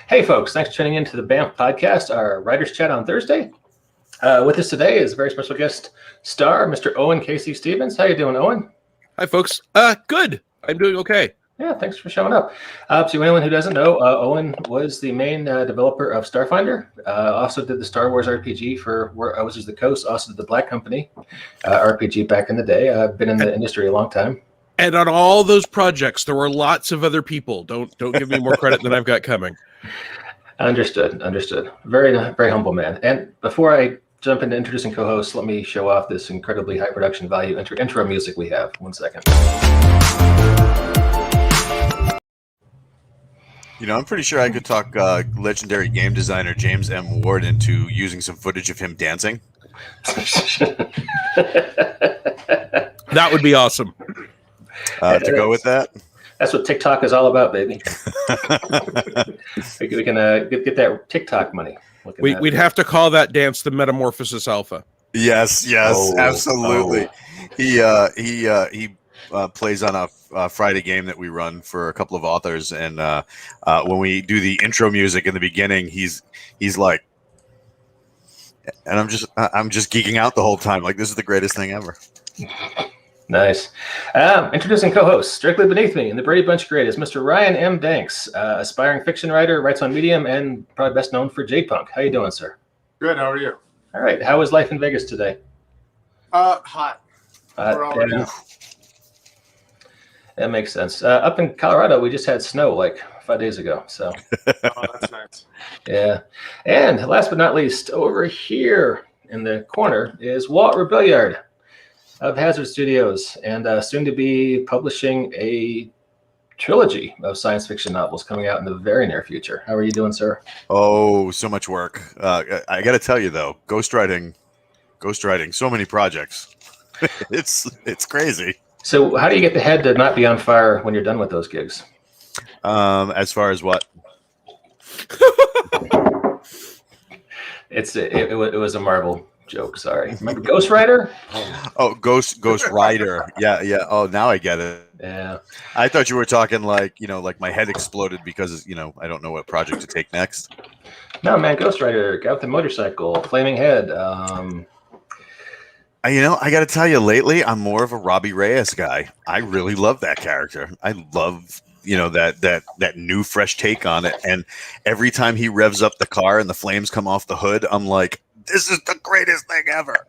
Hey folks, thanks for tuning in to the BAMF podcast, our writers chat on Thursday. With us today is a very special guest star, Mr. Owen K.C. Stevens. How you doing, Owen? Hi folks. Good. I'm doing okay. Yeah, thanks for showing up. To anyone who doesn't know, Owen was the main developer of Starfinder. Also did the Star Wars RPG for where I was the coast. Also did the Black Company RPG back in the day. I've been in the industry a long time. And on all those projects, there were lots of other people. Don't give me more credit than I've got coming. Understood. Very, very humble man. And before I jump into introducing co-hosts, let me show off this incredibly high production value intro music we have. 1 second. You know, I'm pretty sure I could talk legendary game designer James M. Ward into using some footage of him dancing. That would be awesome. To go with that? That's what TikTok is all about, baby. we can get that TikTok money. We'd have to call that dance the Metamorphosis Alpha. Yes, absolutely. He plays on a Friday game that we run for a couple of authors, and when we do the intro music in the beginning, he's like, and I'm just geeking out the whole time. Like, this is the greatest thing ever. Nice. Introducing co-hosts, directly beneath me in the Brady Bunch grade is Mr. Ryan M. Danks, aspiring fiction writer, writes on Medium, and probably best known for J-Punk. How you doing, sir? Good. How are you? All right. How was life in Vegas today? Hot. Yeah. That makes sense. Up in Colorado, we just had snow like 5 days ago. So. Oh, that's nice. Yeah. And last but not least, over here in the corner is Walt Rebelliard of Hazard Studios, and soon to be publishing a trilogy of science fiction novels coming out in the very near future. How are you doing, sir? Oh, so much work. I got to tell you though, ghostwriting, so many projects. it's crazy. So how do you get the head to not be on fire when you're done with those gigs? As far as what? It was a Marvel joke. Sorry. Remember Ghost Rider? Oh, Ghost Rider. Yeah. Oh, now I get it. Yeah. I thought you were talking like my head exploded because I don't know what project to take next. No, man, Ghost Rider, got with the motorcycle, flaming head. I got to tell you, lately I'm more of a Robbie Reyes guy. I really love that character. I love that new fresh take on it, and every time he revs up the car and the flames come off the hood, I'm like, this is the greatest thing ever.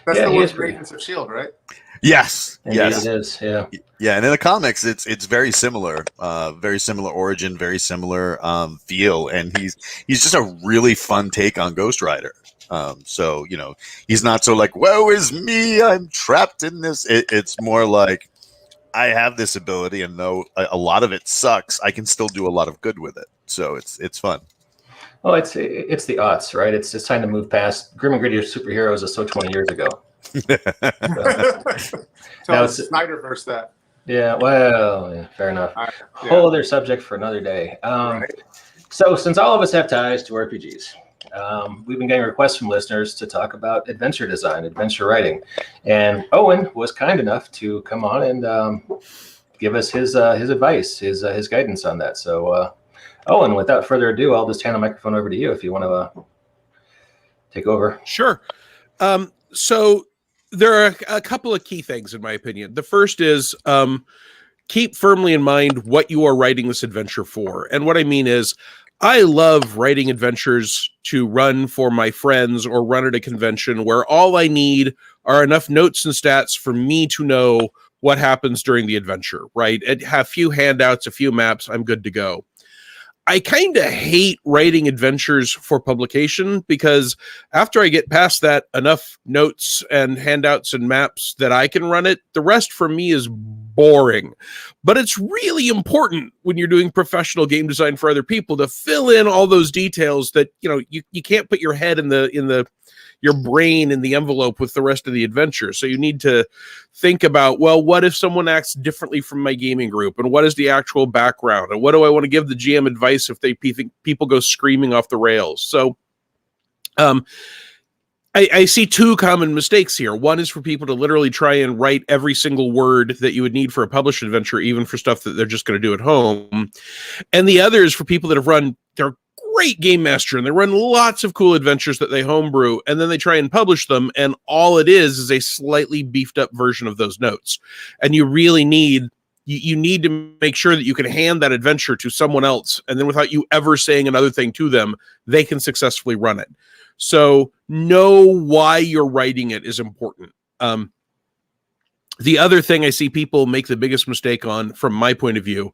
That's the worst Agents of S.H.I.E.L.D., right? Yes. Yes, it is. Yeah. Yeah, and in the comics, it's very similar origin, very similar feel, and he's just a really fun take on Ghost Rider. So he's not so like, woe is me, I'm trapped in this. It's more like, I have this ability, and though a lot of it sucks, I can still do a lot of good with it. So it's fun. Well, it's the aughts, right? It's time to move past Grim and Gritty superheroes is so 20 years ago. Now it's Snyderverse that. Yeah, well, yeah, fair enough. Whole other subject for another day. Right. So since all of us have ties to RPGs, we've been getting requests from listeners to talk about adventure design, adventure writing, and Owen was kind enough to come on and give us his advice, his guidance on that. So, Owen, without further ado, I'll just hand the microphone over to you if you want to take over. Sure. So there are a couple of key things, in my opinion. The first is keep firmly in mind what you are writing this adventure for. And what I mean is, I love writing adventures to run for my friends or run at a convention where all I need are enough notes and stats for me to know what happens during the adventure, right? And have a few handouts, a few maps, I'm good to go. I kind of hate writing adventures for publication because after I get past that enough notes and handouts and maps that I can run it, the rest for me is boring. But it's really important when you're doing professional game design for other people to fill in all those details that, you can't put your head in your brain in the envelope with the rest of the adventure. So you need to think about, well, what if someone acts differently from my gaming group? And what is the actual background? And what do I want to give the GM advice if they think people go screaming off the rails? So I see two common mistakes here. One is for people to literally try and write every single word that you would need for a published adventure, even for stuff that they're just going to do at home. And the other is for people that have run, they're great game master and they run lots of cool adventures that they homebrew, and then they try and publish them, and all it is a slightly beefed up version of those notes. And you really need you need to make sure that you can hand that adventure to someone else, and then without you ever saying another thing to them, they can successfully run it. So know why you're writing it is important. The other thing I see people make the biggest mistake on, from my point of view,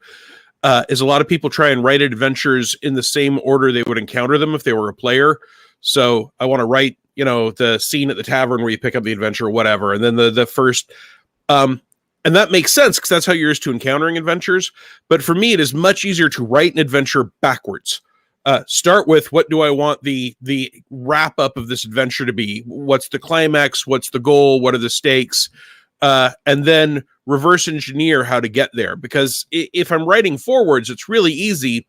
is a lot of people try and write adventures in the same order they would encounter them if they were a player. So I want to write, the scene at the tavern where you pick up the adventure or whatever. And then the first, and that makes sense because that's how you're used to encountering adventures. But for me, it is much easier to write an adventure backwards. Start with, what do I want the wrap up of this adventure to be? What's the climax? What's the goal? What are the stakes? And then reverse engineer how to get there. Because if I'm writing forwards, it's really easy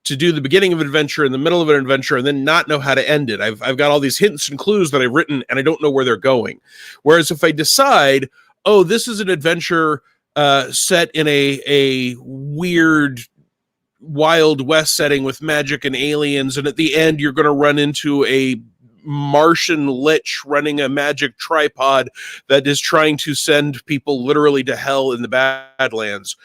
to do the beginning of an adventure and the middle of an adventure and then not know how to end it. I've got all these hints and clues that I've written and I don't know where they're going. Whereas if I decide, oh, this is an adventure set in a weird Wild West setting with magic and aliens, and at the end you're going to run into a Martian lich running a magic tripod that is trying to send people literally to hell in the Badlands.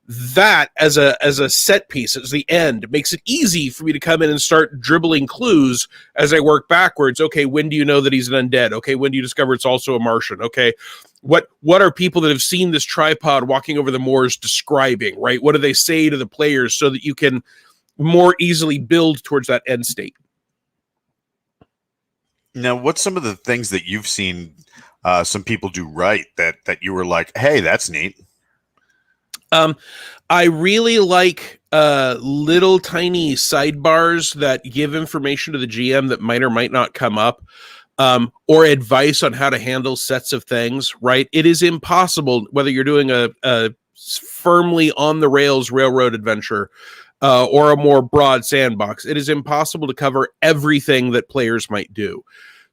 That as a set piece, as the end, makes it easy for me to come in and start dribbling clues as I work backwards. Okay, when do you know that he's an undead? Okay, when do you discover it's also a Martian? Okay, what are people that have seen this tripod walking over the moors describing, right? What do they say to the players so that you can more easily build towards that end state? Now, what's some of the things that you've seen some people do right that you were like, hey, that's neat? I really like little tiny sidebars that give information to the GM that might or might not come up, or advice on how to handle sets of things, right? It is impossible, whether you're doing a firmly on the rails railroad adventure or a more broad sandbox, it is impossible to cover everything that players might do.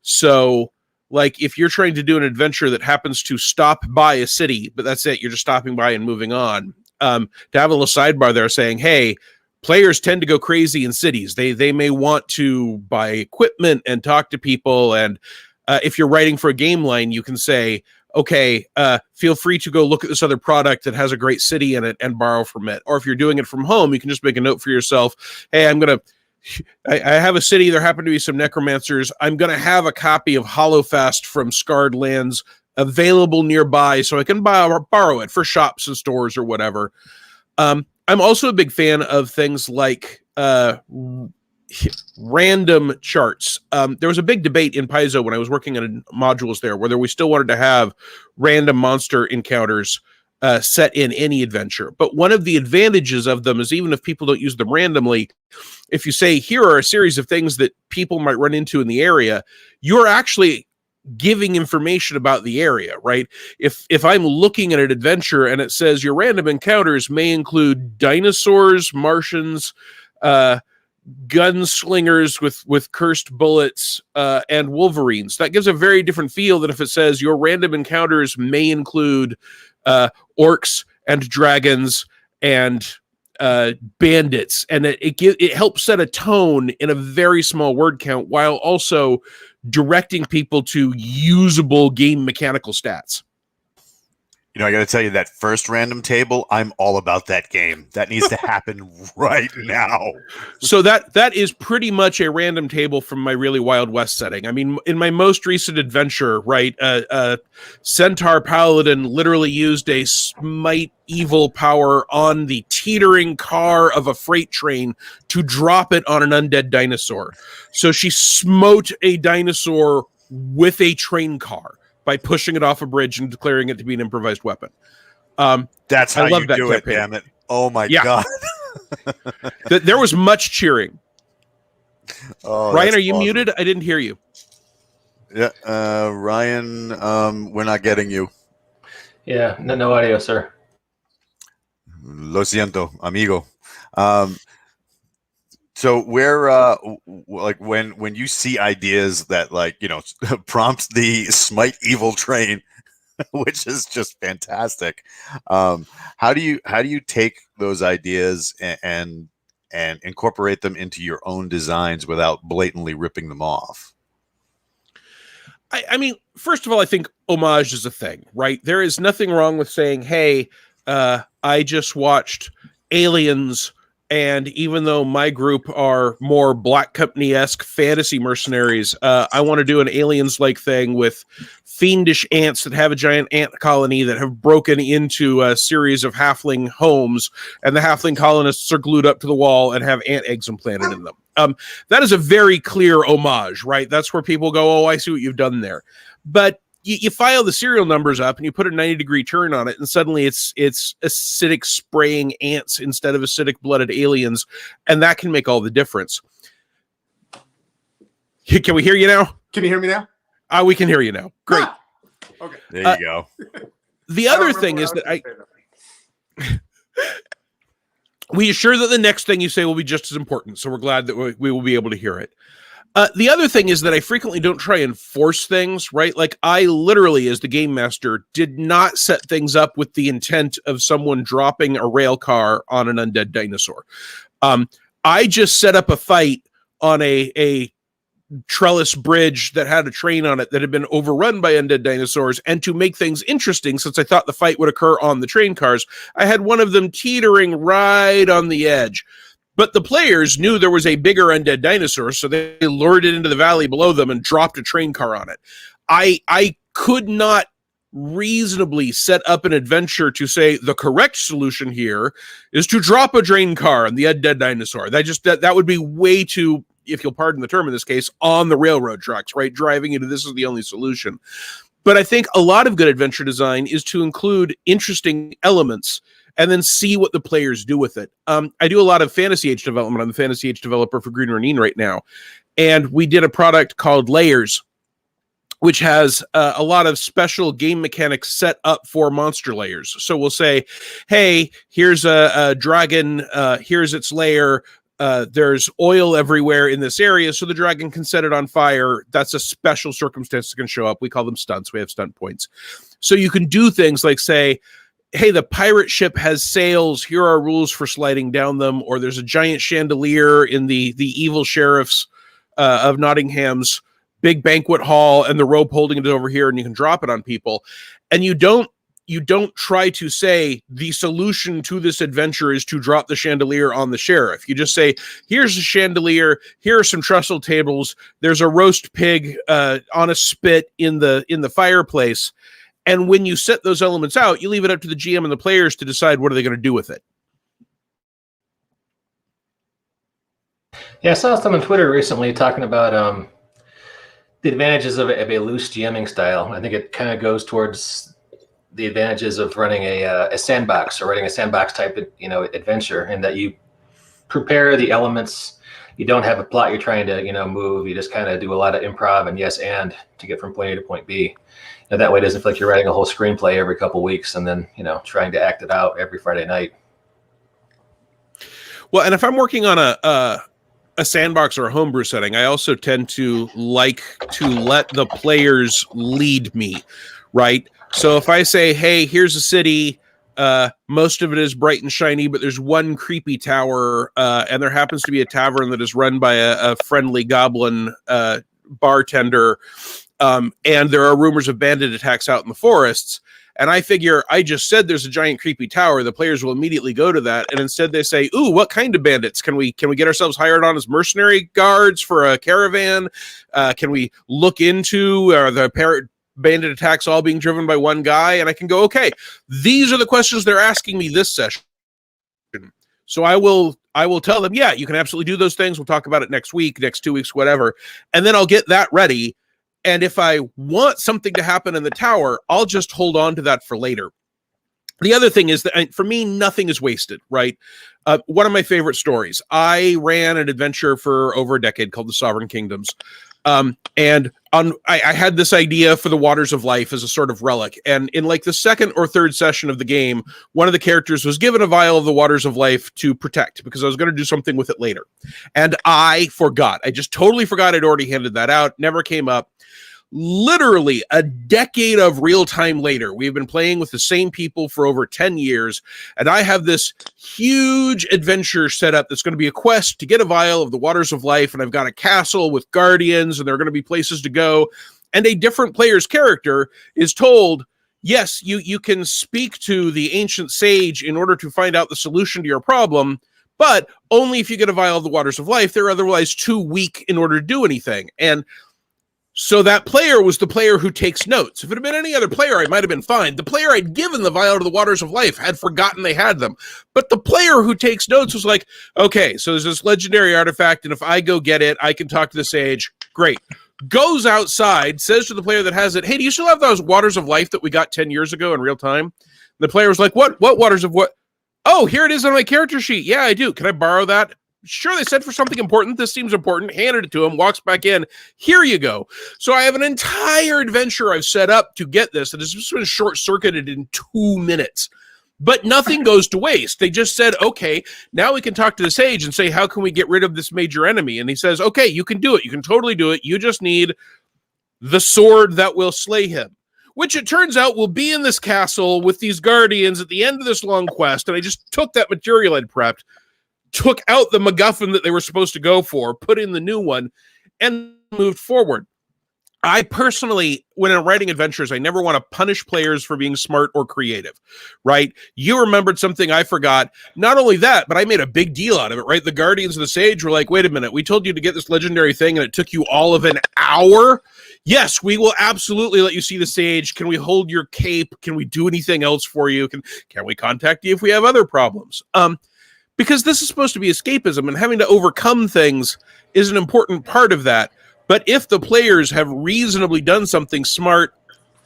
So, like, if you're trying to do an adventure that happens to stop by a city, but that's it, you're just stopping by and moving on, to have a little sidebar there saying, hey, players tend to go crazy in cities. They may want to buy equipment and talk to people. And if you're writing for a game line, you can say, okay, feel free to go look at this other product that has a great city in it and borrow from it. Or if you're doing it from home, you can just make a note for yourself. Hey, I have a city. There happen to be some necromancers. I'm going to have a copy of Hollowfast from Scarred Lands available nearby so I can borrow it for shops and stores or whatever. I'm also a big fan of things like random charts. There was a big debate in Paizo when I was working on modules there, whether we still wanted to have random monster encounters set in any adventure. But one of the advantages of them is, even if people don't use them randomly, if you say, here are a series of things that people might run into in the area, you're actually giving information about the area, right? If I'm looking at an adventure and it says your random encounters may include dinosaurs, Martians, gunslingers with cursed bullets, and wolverines, that gives a very different feel than if it says your random encounters may include orcs and dragons and bandits, and it helps set a tone in a very small word count while also directing people to usable game mechanical stats. I got to tell you, that first random table, I'm all about that game. That needs to happen right now. So that is pretty much a random table from my really Wild West setting. I mean, in my most recent adventure, right, Centaur Paladin literally used a smite evil power on the teetering car of a freight train to drop it on an undead dinosaur. So she smote a dinosaur with a train car by pushing it off a bridge and declaring it to be an improvised weapon. That's how you do it, damn it. Oh my God. There was much cheering. Oh, Ryan, are you muted? I didn't hear you. Yeah, Ryan, we're not getting you. Yeah, no audio, sir. Lo siento, amigo. So where, like when you see ideas that prompt the Smite Evil train, which is just fantastic. How do you take those ideas and incorporate them into your own designs without blatantly ripping them off? I mean, first of all, I think homage is a thing, right? There is nothing wrong with saying, hey, I just watched Aliens, and even though my group are more Black Company-esque fantasy mercenaries, I want to do an Aliens-like thing with fiendish ants that have a giant ant colony that have broken into a series of halfling homes, and the halfling colonists are glued up to the wall and have ant eggs implanted in them. That is a very clear homage, right? That's where people go, oh, I see what you've done there. But you file the serial numbers up and you put a 90-degree turn on it, and suddenly it's acidic spraying ants instead of acidic blooded aliens, and that can make all the difference. Can we hear you now? Can you hear me now? We can hear you now. Great. Ah! Okay. There you go. The other thing is that we assure that the next thing you say will be just as important, so we're glad that we will be able to hear it. The other thing is that I frequently don't try and force things, right? Like I literally, as the game master, did not set things up with the intent of someone dropping a rail car on an undead dinosaur. I just set up a fight on a trellis bridge that had a train on it that had been overrun by undead dinosaurs, and to make things interesting, since I thought the fight would occur on the train cars, I had one of them teetering right on the edge. But the players knew there was a bigger undead dinosaur, so they lured it into the valley below them and dropped a train car on it. I could not reasonably set up an adventure to say the correct solution here is to drop a train car on the undead dinosaur. That would be way too, if you'll pardon the term in this case, on the railroad tracks, right? Driving into this is the only solution. But I think a lot of good adventure design is to include interesting elements and then see what the players do with it. I do a lot of Fantasy Age development. I'm the Fantasy Age developer for Green Renine right now. And we did a product called Layers, which has a lot of special game mechanics set up for monster layers. So we'll say, hey, here's a dragon, here's its lair, there's oil everywhere in this area, so the dragon can set it on fire. That's a special circumstance that can show up. We call them stunts. We have stunt points. So you can do things like say, hey, the pirate ship has sails. Here are rules for sliding down them. Or there's a giant chandelier in the evil sheriff's of Nottingham's big banquet hall, and the rope holding it over here, and you can drop it on people. And you don't try to say the solution to this adventure is to drop the chandelier on the sheriff. You just say, here's a chandelier, here are some trestle tables, there's a roast pig on a spit in the fireplace. And when you set those elements out, you leave it up to the GM and the players to decide what are they going to do with it. Yeah, I saw some on Twitter recently talking about the advantages of a loose GMing style. I think it kind of goes towards the advantages of running a sandbox or running a sandbox type adventure, and that you prepare the elements. You don't have a plot you're trying to move. You just kind of do a lot of improv and yes and to get from point A to point B. And that way it doesn't feel like you're writing a whole screenplay every couple weeks and then trying to act it out every Friday night. Well, and if I'm working on a sandbox or a homebrew setting, I also tend to like to let the players lead me, right? So if I say, hey, here's a city, most of it is bright and shiny, but there's one creepy tower, and there happens to be a tavern that is run by a friendly goblin bartender, and there are rumors of bandit attacks out in the forests. And I figure I just said there's a giant creepy tower. The players will immediately go to that. And instead they say, ooh, what kind of bandits? Can we get ourselves hired on as mercenary guards for a caravan? Can we look into the bandit attacks all being driven by one guy? And I can go, okay, these are the questions they're asking me this session. So I will tell them, yeah, you can absolutely do those things. We'll talk about it next week, next 2 weeks, whatever. And then I'll get that ready. And if I want something to happen in the tower, I'll just hold on to that for later. The other thing is that for me, nothing is wasted, right? One of my favorite stories, I ran an adventure for over a decade called The Sovereign Kingdoms. I had this idea for the Waters of Life as a sort of relic. And in like the second or third session of the game, one of the characters was given a vial of the Waters of Life to protect because I was going to do something with it later. And I forgot. I just totally forgot I'd already handed that out. Never came up. Literally a decade of real time later, we've been playing with the same people for over 10 years, and I have this huge adventure set up that's going to be a quest to get a vial of the Waters of Life, and I've got a castle with guardians, and there are going to be places to go, and a different player's character is told, yes, you can speak to the ancient sage in order to find out the solution to your problem, but only if you get a vial of the Waters of Life. They're otherwise too weak in order to do anything. And so that player was the player who takes notes. If it had been any other player, I might have been fine. The player I'd given the vial of the Waters of Life had forgotten they had them. But the player who takes notes was like, okay, so there's this legendary artifact, and if I go get it, I can talk to the sage. Great. Goes outside, says to the player that has it, hey, do you still have those Waters of Life that we got 10 years ago in real time? The player was like, what Waters of what? Oh, here it is on my character sheet. Yeah, I do. Can I borrow that? Sure, they said for something important. This seems important. Handed it to him, walks back in. Here you go. So I have an entire adventure I've set up to get this that has just been short-circuited in 2 minutes. But nothing goes to waste. They just said, okay, now we can talk to the sage and say, how can we get rid of this major enemy? And he says, okay, you can do it. You can totally do it. You just need the sword that will slay him, which it turns out will be in this castle with these guardians at the end of this long quest. And I just took that material I'd prepped, took out the MacGuffin that they were supposed to go for, put in the new one, and moved forward. I personally, when I'm writing adventures, I never want to punish players for being smart or creative, right? You remembered something I forgot. Not only that, but I made a big deal out of it, right? The Guardians of the Sage were like, wait a minute, we told you to get this legendary thing and it took you all of an hour? Yes, we will absolutely let you see the sage. Can we hold your cape? Can we do anything else for you? Can we contact you if we have other problems? Because this is supposed to be escapism, and having to overcome things is an important part of that. But if the players have reasonably done something smart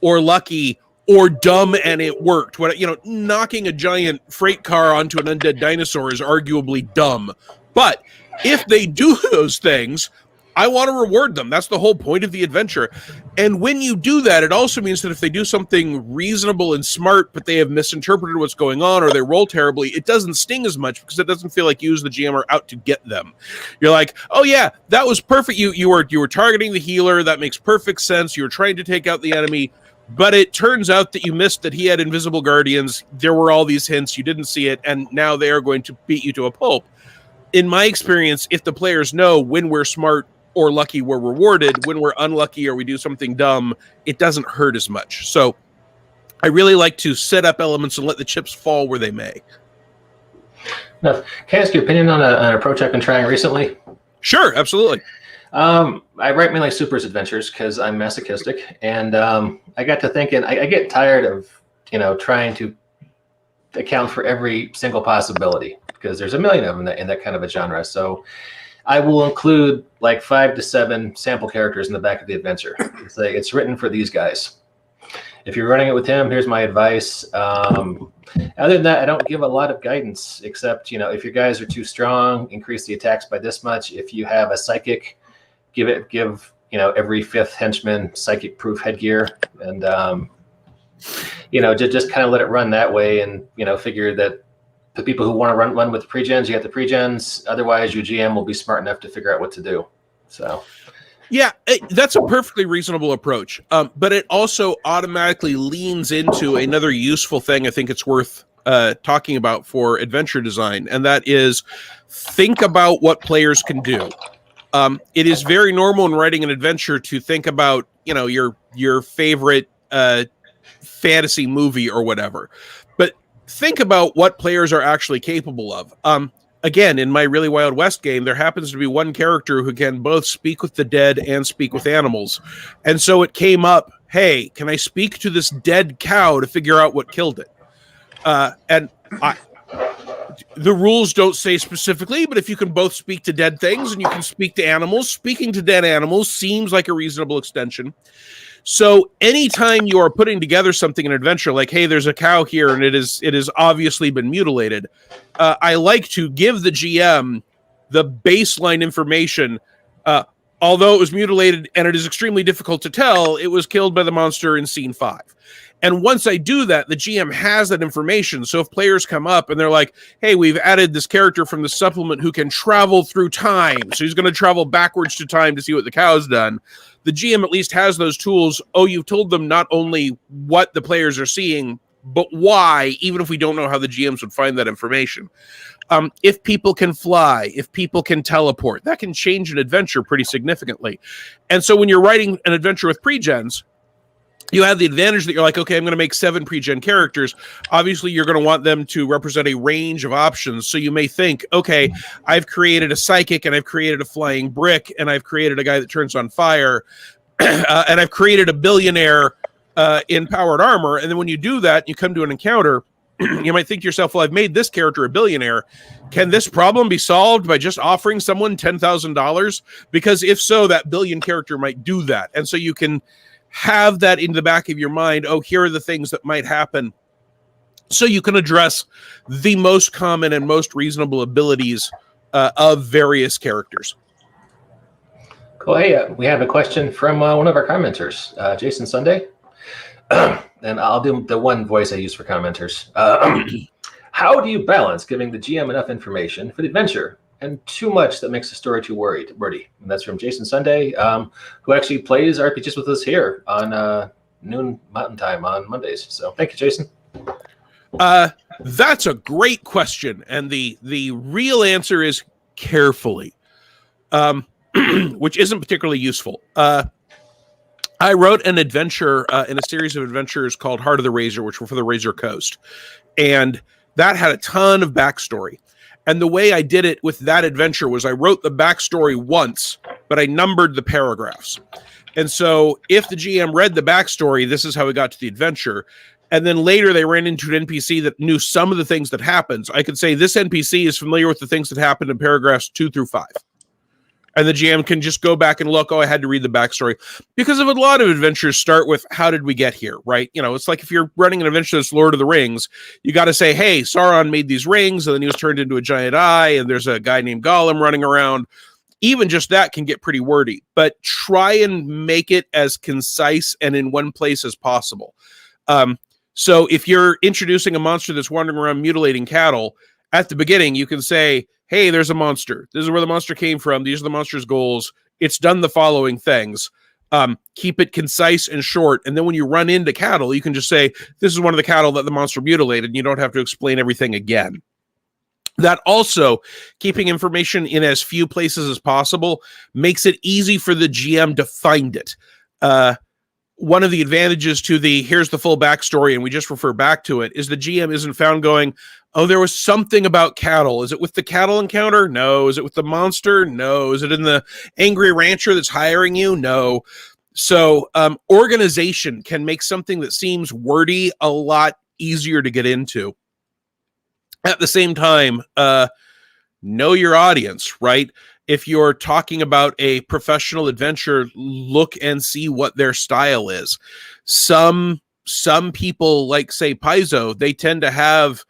or lucky or dumb and it worked, knocking a giant freight car onto an undead dinosaur is arguably dumb. But if they do those things, I want to reward them. That's the whole point of the adventure. And when you do that, it also means that if they do something reasonable and smart, but they have misinterpreted what's going on or they roll terribly, it doesn't sting as much because it doesn't feel like you as the GM are out to get them. You're like, oh yeah, that was perfect. You were targeting the healer. That makes perfect sense. You were trying to take out the enemy, but it turns out that you missed that he had invisible guardians. There were all these hints. You didn't see it. And now they are going to beat you to a pulp. In my experience, if the players know when we're smart or lucky, we're rewarded. When we're unlucky or we do something dumb, it doesn't hurt as much. So I really like to set up elements and let the chips fall where they may. Now, can I ask your opinion on an approach I've been trying recently? Sure, absolutely. I write mainly supers adventures because I'm masochistic, and I got to thinking, I get tired of trying to account for every single possibility because there's a million of them in that kind of a genre. So I will include like 5 to 7 sample characters in the back of the adventure. It's written for these guys. If you're running it with him, here's my advice. Other than that, I don't give a lot of guidance, except, if your guys are too strong, increase the attacks by this much. If you have a psychic, give every 5th henchman psychic proof headgear, and just kind of let it run that way, and figure that the people who want to run with the pre-gens, you got the pre-gens. Otherwise, your GM will be smart enough to figure out what to do. So, yeah, that's a perfectly reasonable approach. But it also automatically leans into another useful thing I think it's worth talking about for adventure design, and that is think about what players can do. It is very normal in writing an adventure to think about, your favorite fantasy movie or whatever. But think about what players are actually capable of. Again, in my Really Wild West game, there happens to be one character who can both speak with the dead and speak with animals. And so it came up, hey, can I speak to this dead cow to figure out what killed it? The rules don't say specifically, but if you can both speak to dead things and you can speak to animals, speaking to dead animals seems like a reasonable extension. So anytime you are putting together something in an adventure, like, hey, there's a cow here and it has obviously been mutilated, I like to give the GM the baseline information. although it was mutilated and it is extremely difficult to tell, it was killed by the monster in scene 5. And once I do that, the GM has that information. So if players come up and they're like, hey, we've added this character from the supplement who can travel through time. So he's going to travel backwards to time to see what the cow's done. The GM at least has those tools. Oh, you've told them not only what the players are seeing, but why, even if we don't know how the GMs would find that information. If people can fly, if people can teleport, that can change an adventure pretty significantly. And so when you're writing an adventure with pre-gens, you have the advantage that you're like, okay, I'm going to make 7 pre-gen characters. Obviously, you're going to want them to represent a range of options. So you may think, okay, I've created a psychic, and I've created a flying brick, and I've created a guy that turns on fire, and I've created a billionaire in powered armor. And then when you do that, you come to an encounter, you might think to yourself, well, I've made this character a billionaire. Can this problem be solved by just offering someone $10,000? Because if so, that billion character might do that. And so you can have that in the back of your mind. Oh, here are the things that might happen. So you can address the most common and most reasonable abilities of various characters. Cool. Hey, we have a question from one of our commenters, Jason Sunday. And I'll do the one voice I use for commenters. How do you balance giving the GM enough information for the adventure and too much that makes the story too wordy? And that's from Jason Sunday, who actually plays RPGs with us here on noon Mountain Time on Mondays. So thank you, Jason. That's a great question. And the real answer is carefully, which isn't particularly useful. I wrote an adventure in a series of adventures called Heart of the Razor, which were for the Razor Coast. And that had a ton of backstory. And the way I did it with that adventure was I wrote the backstory once, but I numbered the paragraphs. And so if the GM read the backstory, this is how we got to the adventure. And then later they ran into an NPC that knew some of the things that happens. I could say this NPC is familiar with the things that happened in paragraphs 2 through 5. And the GM can just go back and look, oh, I had to read the backstory. Because of a lot of adventures start with, how did we get here, right? You know, it's like if you're running an adventure that's Lord of the Rings, you got to say, hey, Sauron made these rings, and then he was turned into a giant eye, and there's a guy named Gollum running around. Even just that can get pretty wordy. But try and make it as concise and in one place as possible. So if you're introducing a monster that's wandering around mutilating cattle, at the beginning, you can say, hey, there's a monster. This is where the monster came from. These are the monster's goals. It's done the following things. Keep it concise and short. And then when you run into cattle, you can just say, this is one of the cattle that the monster mutilated. And you don't have to explain everything again. That also, keeping information in as few places as possible makes it easy for the GM to find it. One of the advantages to the here's the full backstory and we just refer back to it is the GM isn't found going, oh, there was something about cattle. Is it with the cattle encounter? No. Is it with the monster? No. Is it in the angry rancher that's hiring you? No. So organization can make something that seems wordy a lot easier to get into. At the same time, know your audience, right? If you're talking about a professional adventure, look and see what their style is. Some people, like, say, Paizo, they tend to have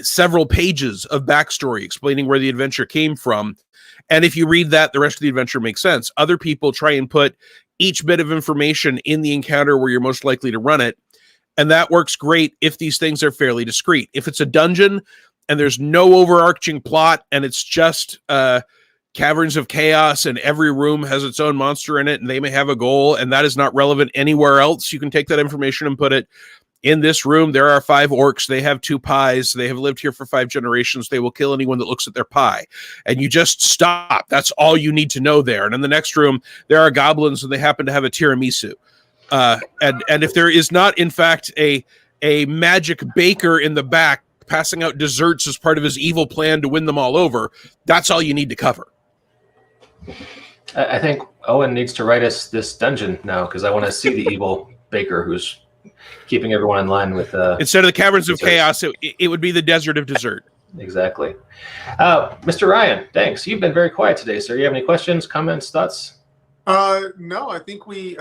several pages of backstory explaining where the adventure came from. And if you read that, the rest of the adventure makes sense. Other people try and put each bit of information in the encounter where you're most likely to run it. And that works great if these things are fairly discrete. If it's a dungeon and there's no overarching plot and it's just caverns of chaos and every room has its own monster in it and they may have a goal and that is not relevant anywhere else, you can take that information and put it in this room. There are 5 orcs. They have 2 pies. They have lived here for 5 generations. They will kill anyone that looks at their pie. And you just stop. That's all you need to know there. And in the next room, there are goblins and they happen to have a tiramisu. And if there is not, in fact, a magic baker in the back passing out desserts as part of his evil plan to win them all over, that's all you need to cover. I think Owen needs to write us this dungeon now because I want to see the evil baker who's keeping everyone in line with instead of the caverns of chaos, it would be the desert of dessert. Exactly. Mr. Ryan, thanks. You've been very quiet today, sir. You have any questions, comments, thoughts? No, I think we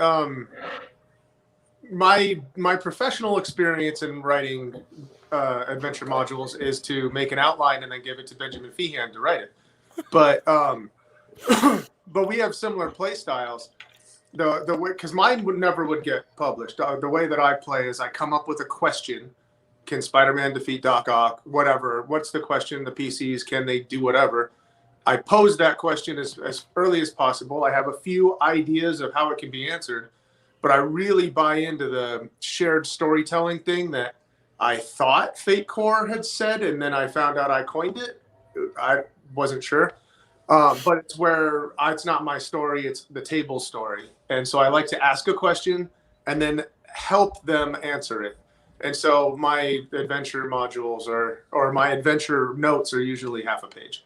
my professional experience in writing adventure modules is to make an outline and then give it to Benjamin Feehan to write it. But but we have similar play styles. The way, because mine would get published. The way that I play is I come up with a question. Can Spider-Man defeat Doc Ock? Whatever. What's the question? The PCs, can they do whatever? I pose that question as early as possible. I have a few ideas of how it can be answered, but I really buy into the shared storytelling thing that I thought Fate Core had said, and then I found out I coined it. I wasn't sure. But it's where it's not my story, it's the table story. And so I like to ask a question and then help them answer it. And so my adventure modules or my adventure notes are usually half a page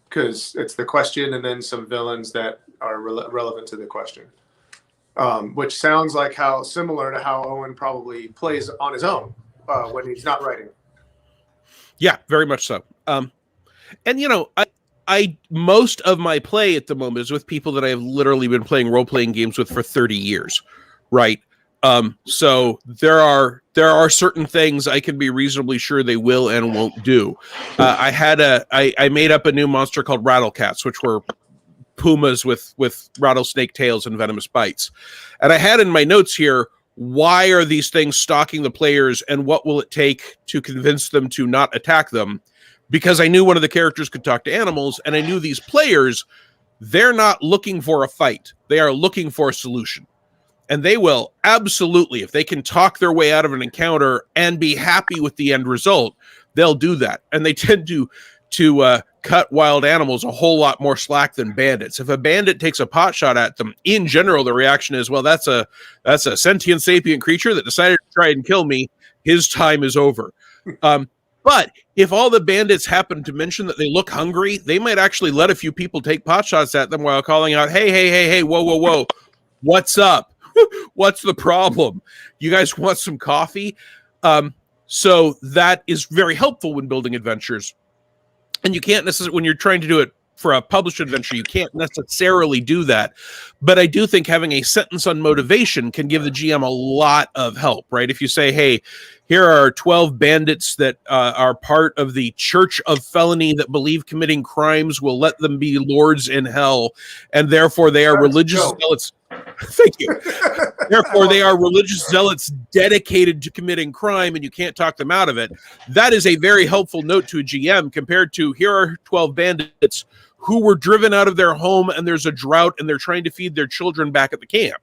because it's the question and then some villains that are relevant to the question, which sounds like how similar to how Owen probably plays on his own when he's not writing. Yeah, very much so. And I most of my play at the moment is with people that I have literally been playing role-playing games with for 30 years, right? So there are certain things I can be reasonably sure they will and won't do. I made up a new monster called Rattlecats, which were pumas with rattlesnake tails and venomous bites. And I had in my notes here, why are these things stalking the players and what will it take to convince them to not attack them? Because I knew one of the characters could talk to animals, and I knew these players, they're not looking for a fight. They are looking for a solution. And they will absolutely, if they can talk their way out of an encounter and be happy with the end result, they'll do that. And they tend to cut wild animals a whole lot more slack than bandits. If a bandit takes a pot shot at them, in general, the reaction is, well, that's a sentient sapient creature that decided to try and kill me. His time is over. But if all the bandits happen to mention that they look hungry, they might actually let a few people take pot shots at them while calling out, hey, whoa, what's up? What's the problem? You guys want some coffee? So that is very helpful when building adventures. And you can't necessarily, when you're trying to do it for a published adventure, you can't necessarily do that. But I do think having a sentence on motivation can give the GM a lot of help, right? If you say, hey, here are 12 bandits that are part of the Church of Felony that believe committing crimes will let them be lords in hell, and therefore they are religious zealots. Thank you. Therefore, they are religious zealots dedicated to committing crime, and you can't talk them out of it. That is a very helpful note to a GM compared to, here are 12 bandits who were driven out of their home and there's a drought and they're trying to feed their children back at the camp.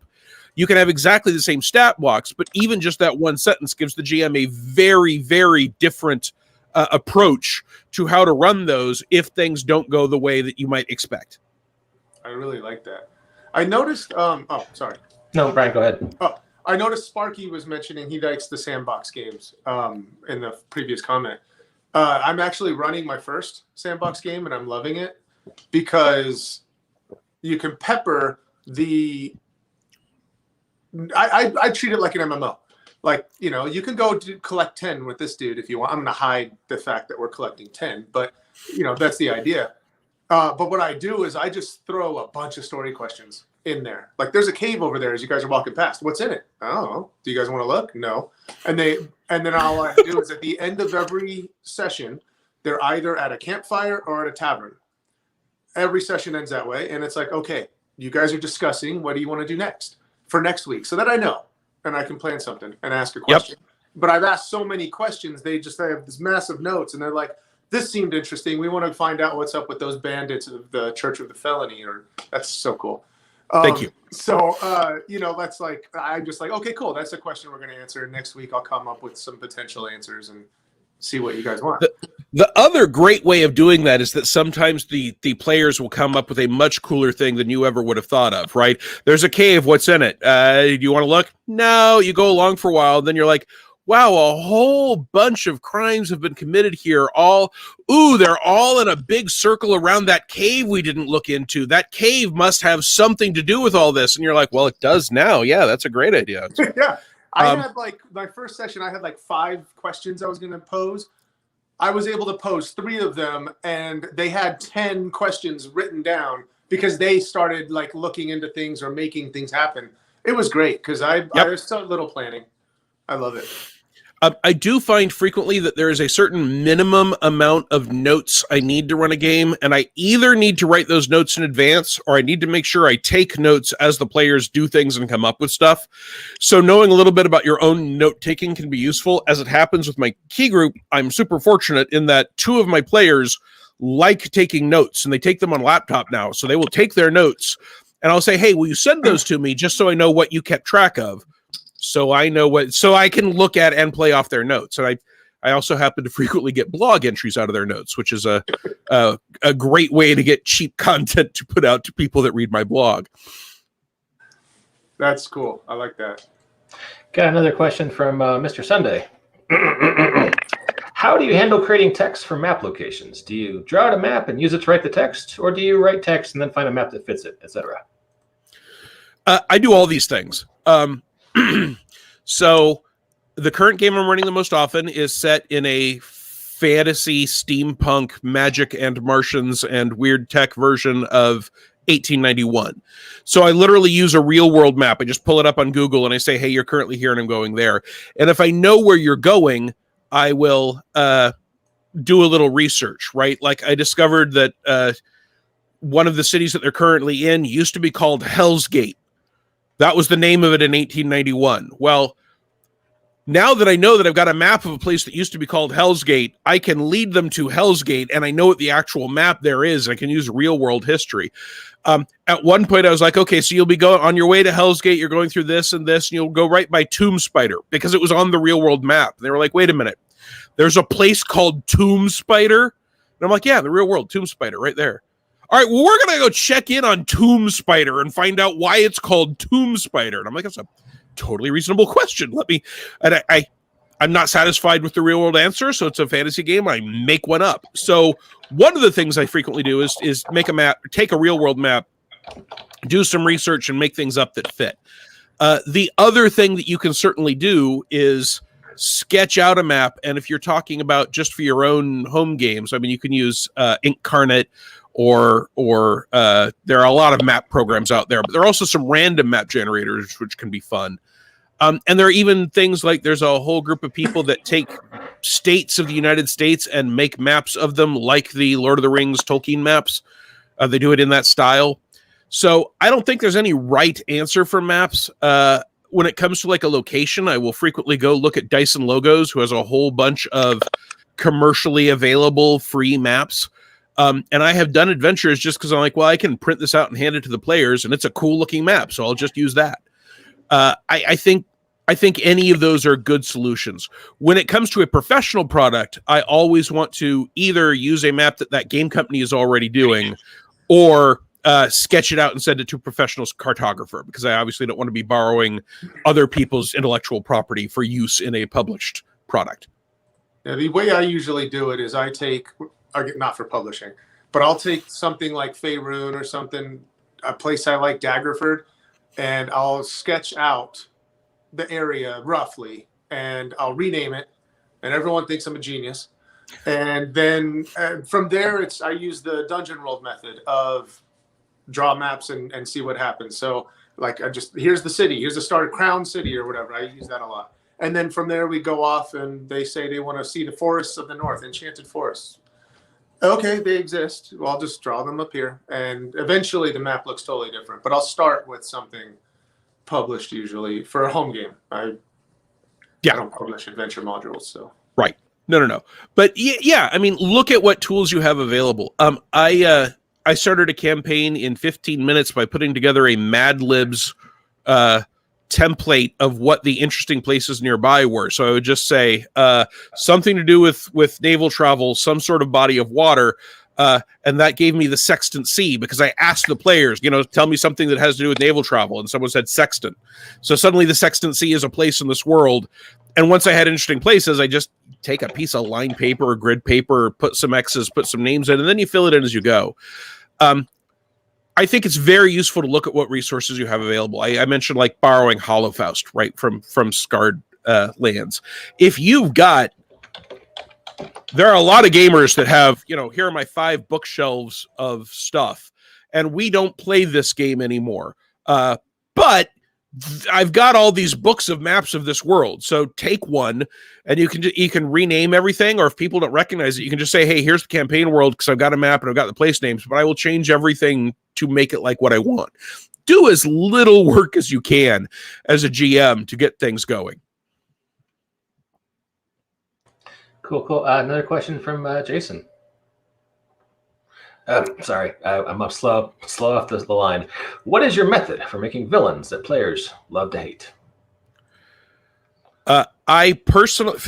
You can have exactly the same stat blocks, but even just that one sentence gives the GM a very, very different approach to how to run those if things don't go the way that you might expect. I really like that. I noticed, sorry. No, Brian, go ahead. Oh, I noticed Sparky was mentioning he likes the sandbox games in the previous comment. I'm actually running my first sandbox game and I'm loving it because you can pepper the... I treat it like an MMO. Like, you can go to collect 10 with this dude if you want. I'm going to hide the fact that we're collecting 10, but, that's the idea. But what I do is I just throw a bunch of story questions in there. Like, there's a cave over there as you guys are walking past. What's in it? I don't know. Do you guys want to look? No. And then all I do is at the end of every session, they're either at a campfire or at a tavern. Every session ends that way. And it's like, okay, you guys are discussing what do you want to do next for next week so that I know and I can plan something and ask a question. Yep. But I've asked so many questions. They have this massive notes and they're like, this seemed interesting. We want to find out what's up with those bandits of the Church of the Felony. That's so cool. Thank you. So, that's like, I'm just like, okay, cool. That's a question we're going to answer. Next week, I'll come up with some potential answers and see what you guys want. The other great way of doing that is that sometimes the players will come up with a much cooler thing than you ever would have thought of, right? There's a cave. What's in it? Do you want to look? No. You go along for a while. Then you're like, wow, a whole bunch of crimes have been committed here. They're all in a big circle around that cave we didn't look into. That cave must have something to do with all this. And you're like, well, it does now. Yeah, that's a great idea. Yeah. I had my first session, I had 5 questions I was going to pose. I was able to pose 3 of them, and they had 10 questions written down because they started looking into things or making things happen. It was great because there's so little planning. I love it. I do find frequently that there is a certain minimum amount of notes I need to run a game, and I either need to write those notes in advance, or I need to make sure I take notes as the players do things and come up with stuff. So knowing a little bit about your own note-taking can be useful. As it happens with my key group, I'm super fortunate in that 2 of my players like taking notes, and they take them on laptop now. So they will take their notes, and I'll say, hey, will you send those to me just so I know what you kept track of? So I know so I can look at and play off their notes. And I also happen to frequently get blog entries out of their notes, which is a great way to get cheap content to put out to people that read my blog. That's cool. I like that. Got another question from Mr. Sunday. How do you handle creating text for map locations? Do you draw out a map and use it to write the text, or do you write text and then find a map that fits it, etc.? I do all these things. So the current game I'm running the most often is set in a fantasy, steampunk, magic and Martians and weird tech version of 1891. So I literally use a real world map. I just pull it up on Google and I say, hey, you're currently here and I'm going there. And if I know where you're going, I will do a little research, right? Like I discovered that one of the cities that they're currently in used to be called Hell's Gate. That was the name of it in 1891. Well, now that I know that I've got a map of a place that used to be called Hell's Gate, I can lead them to Hell's Gate, and I know what the actual map there is. I can use real-world history. At one point, I was like, okay, so you'll be going on your way to Hell's Gate, you're going through this and this, and you'll go right by Tomb Spider, because it was on the real-world map. And they were like, wait a minute, there's a place called Tomb Spider? And I'm like, yeah, the real world, Tomb Spider, right there. All right, well, we're going to go check in on Tomb Spider and find out why it's called Tomb Spider. And I'm like, that's a totally reasonable question. I'm not satisfied with the real world answer, so it's a fantasy game. I make one up. So one of the things I frequently do is make a map, take a real world map, do some research, and make things up that fit. The other thing that you can certainly do is sketch out a map. And if you're talking about just for your own home games, I mean, you can use Incarnate, or there are a lot of map programs out there, but there are also some random map generators, which can be fun. And there are even things like there's a whole group of people that take states of the United States and make maps of them like the Lord of the Rings Tolkien maps. They do it in that style. So I don't think there's any right answer for maps. When it comes to like a location, I will frequently go look at Dyson Logos, who has a whole bunch of commercially available free maps. And I have done adventures just because I'm like, well, I can print this out and hand it to the players, and it's a cool looking map, so I'll just use that. I think any of those are good solutions. When it comes to a professional product, I always want to either use a map that game company is already doing, or sketch it out and send it to a professional cartographer, because I obviously don't want to be borrowing other people's intellectual property for use in a published product. Yeah, the way I usually do it is I take, not for publishing, but I'll take something like Faerun or something, a place I like, Daggerford, and I'll sketch out the area roughly, and I'll rename it, and everyone thinks I'm a genius. And then from there, I use the dungeon roll method of draw maps and see what happens. So like here's the city, here's the start, Crown City or whatever. I use that a lot. And then from there we go off and they say they want to see the forests of the north, enchanted forests. Okay, they exist. Well, I'll just draw them up here. And eventually the map looks totally different. But I'll start with something published usually for a home game. I don't publish adventure modules, so. Right. No. But yeah, I mean, look at what tools you have available. I started a campaign in 15 minutes by putting together a Mad Libs template of what the interesting places nearby were. So I would just say something to do with naval travel, some sort of body of water, and that gave me the Sextant Sea, because I asked the players, tell me something that has to do with naval travel, and someone said Sextant. So suddenly the Sextant Sea is a place in this world. And once I had interesting places, I just take a piece of line paper or grid paper, put some X's, put some names in, and then you fill it in as you go. I think it's very useful to look at what resources you have available. I mentioned like borrowing Hollowfaust, right, from Scarred Lands. If you've got, there are a lot of gamers that have, here are my 5 bookshelves of stuff, and we don't play this game anymore. But I've got all these books of maps of this world. So take one, and you can rename everything. Or if people don't recognize it, you can just say, "Hey, here's the campaign world because I've got a map and I've got the place names, but I will change everything to make it like what I want." Do as little work as you can as a GM to get things going. Cool. Another question from Jason. Sorry, I'm up slow off the line. What is your method for making villains that players love to hate? I personally,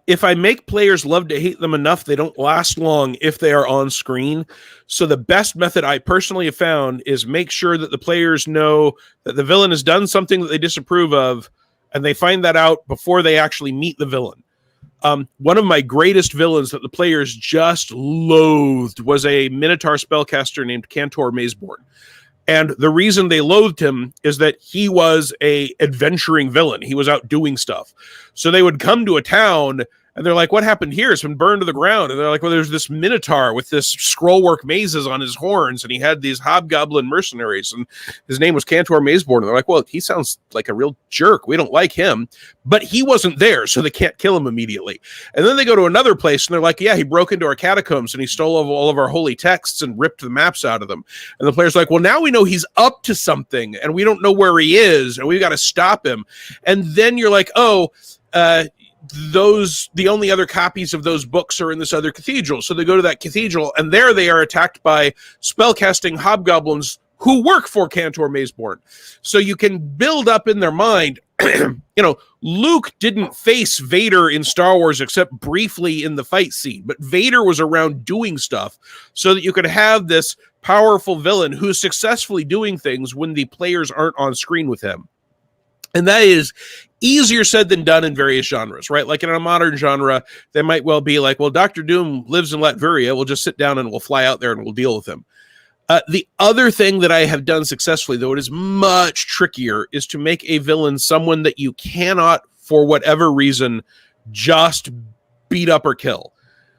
if I make players love to hate them enough, they don't last long if they are on screen. So the best method I personally have found is make sure that the players know that the villain has done something that they disapprove of, and they find that out before they actually meet the villain. One of my greatest villains that the players just loathed was a Minotaur spellcaster named Cantor Mazeborn. And the reason they loathed him is that he was a adventuring villain. He was out doing stuff. So they would come to a town and they're like, "What happened here? It's been burned to the ground." And they're like, "Well, there's this Minotaur with this scrollwork mazes on his horns, and he had these hobgoblin mercenaries, and his name was Cantor Mazeborn." And they're like, "Well, he sounds like a real jerk. We don't like him." But he wasn't there, so they can't kill him immediately. And then they go to another place, and they're like, "Yeah, he broke into our catacombs, and he stole all of our holy texts and ripped the maps out of them." And the player's like, "Well, now we know he's up to something, and we don't know where he is, and we've got to stop him." And then you're like, "Oh, the only other copies of those books are in this other cathedral." So they go to that cathedral, and there they are attacked by spellcasting hobgoblins who work for Cantor Mazeborn. So you can build up in their mind, Luke didn't face Vader in Star Wars except briefly in the fight scene, but Vader was around doing stuff so that you could have this powerful villain who's successfully doing things when the players aren't on screen with him. And that is easier said than done in various genres, right? Like in a modern genre, they might well be like, "Well, Dr. Doom lives in Latveria. We'll just sit down and we'll fly out there and we'll deal with him." The other thing that I have done successfully, though it is much trickier, is to make a villain someone that you cannot, for whatever reason, just beat up or kill.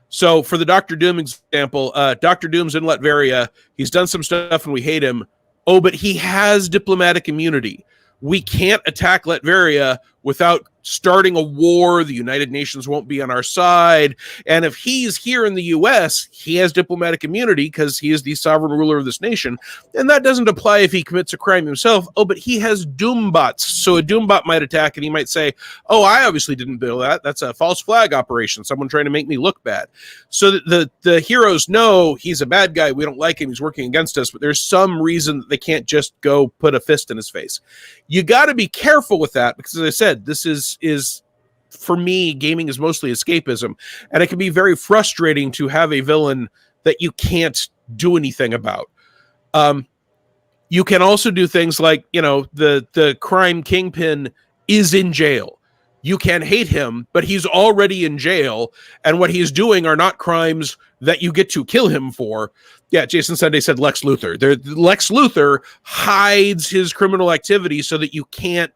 So for the Dr. Doom example, Dr. Doom's in Latveria. He's done some stuff and we hate him. Oh, but he has diplomatic immunity. We can't attack Latveria without starting a war. The United Nations won't be on our side. And if he's here in the US, he has diplomatic immunity because he is the sovereign ruler of this nation. And that doesn't apply if he commits a crime himself. Oh, but he has Doombots. So a Doombot might attack and he might say, "Oh, I obviously didn't build that. That's a false flag operation. Someone trying to make me look bad." So the heroes know he's a bad guy. We don't like him. He's working against us. But there's some reason that they can't just go put a fist in his face. You got to be careful with that because, as I said, this is for me, gaming is mostly escapism, and it can be very frustrating to have a villain that you can't do anything about. You can also do things like, the crime kingpin is in jail. You can hate him, but he's already in jail, and what he's doing are not crimes that you get to kill him for. Yeah, Jason Sunday said Lex Luthor. Lex Luthor hides his criminal activity so that you can't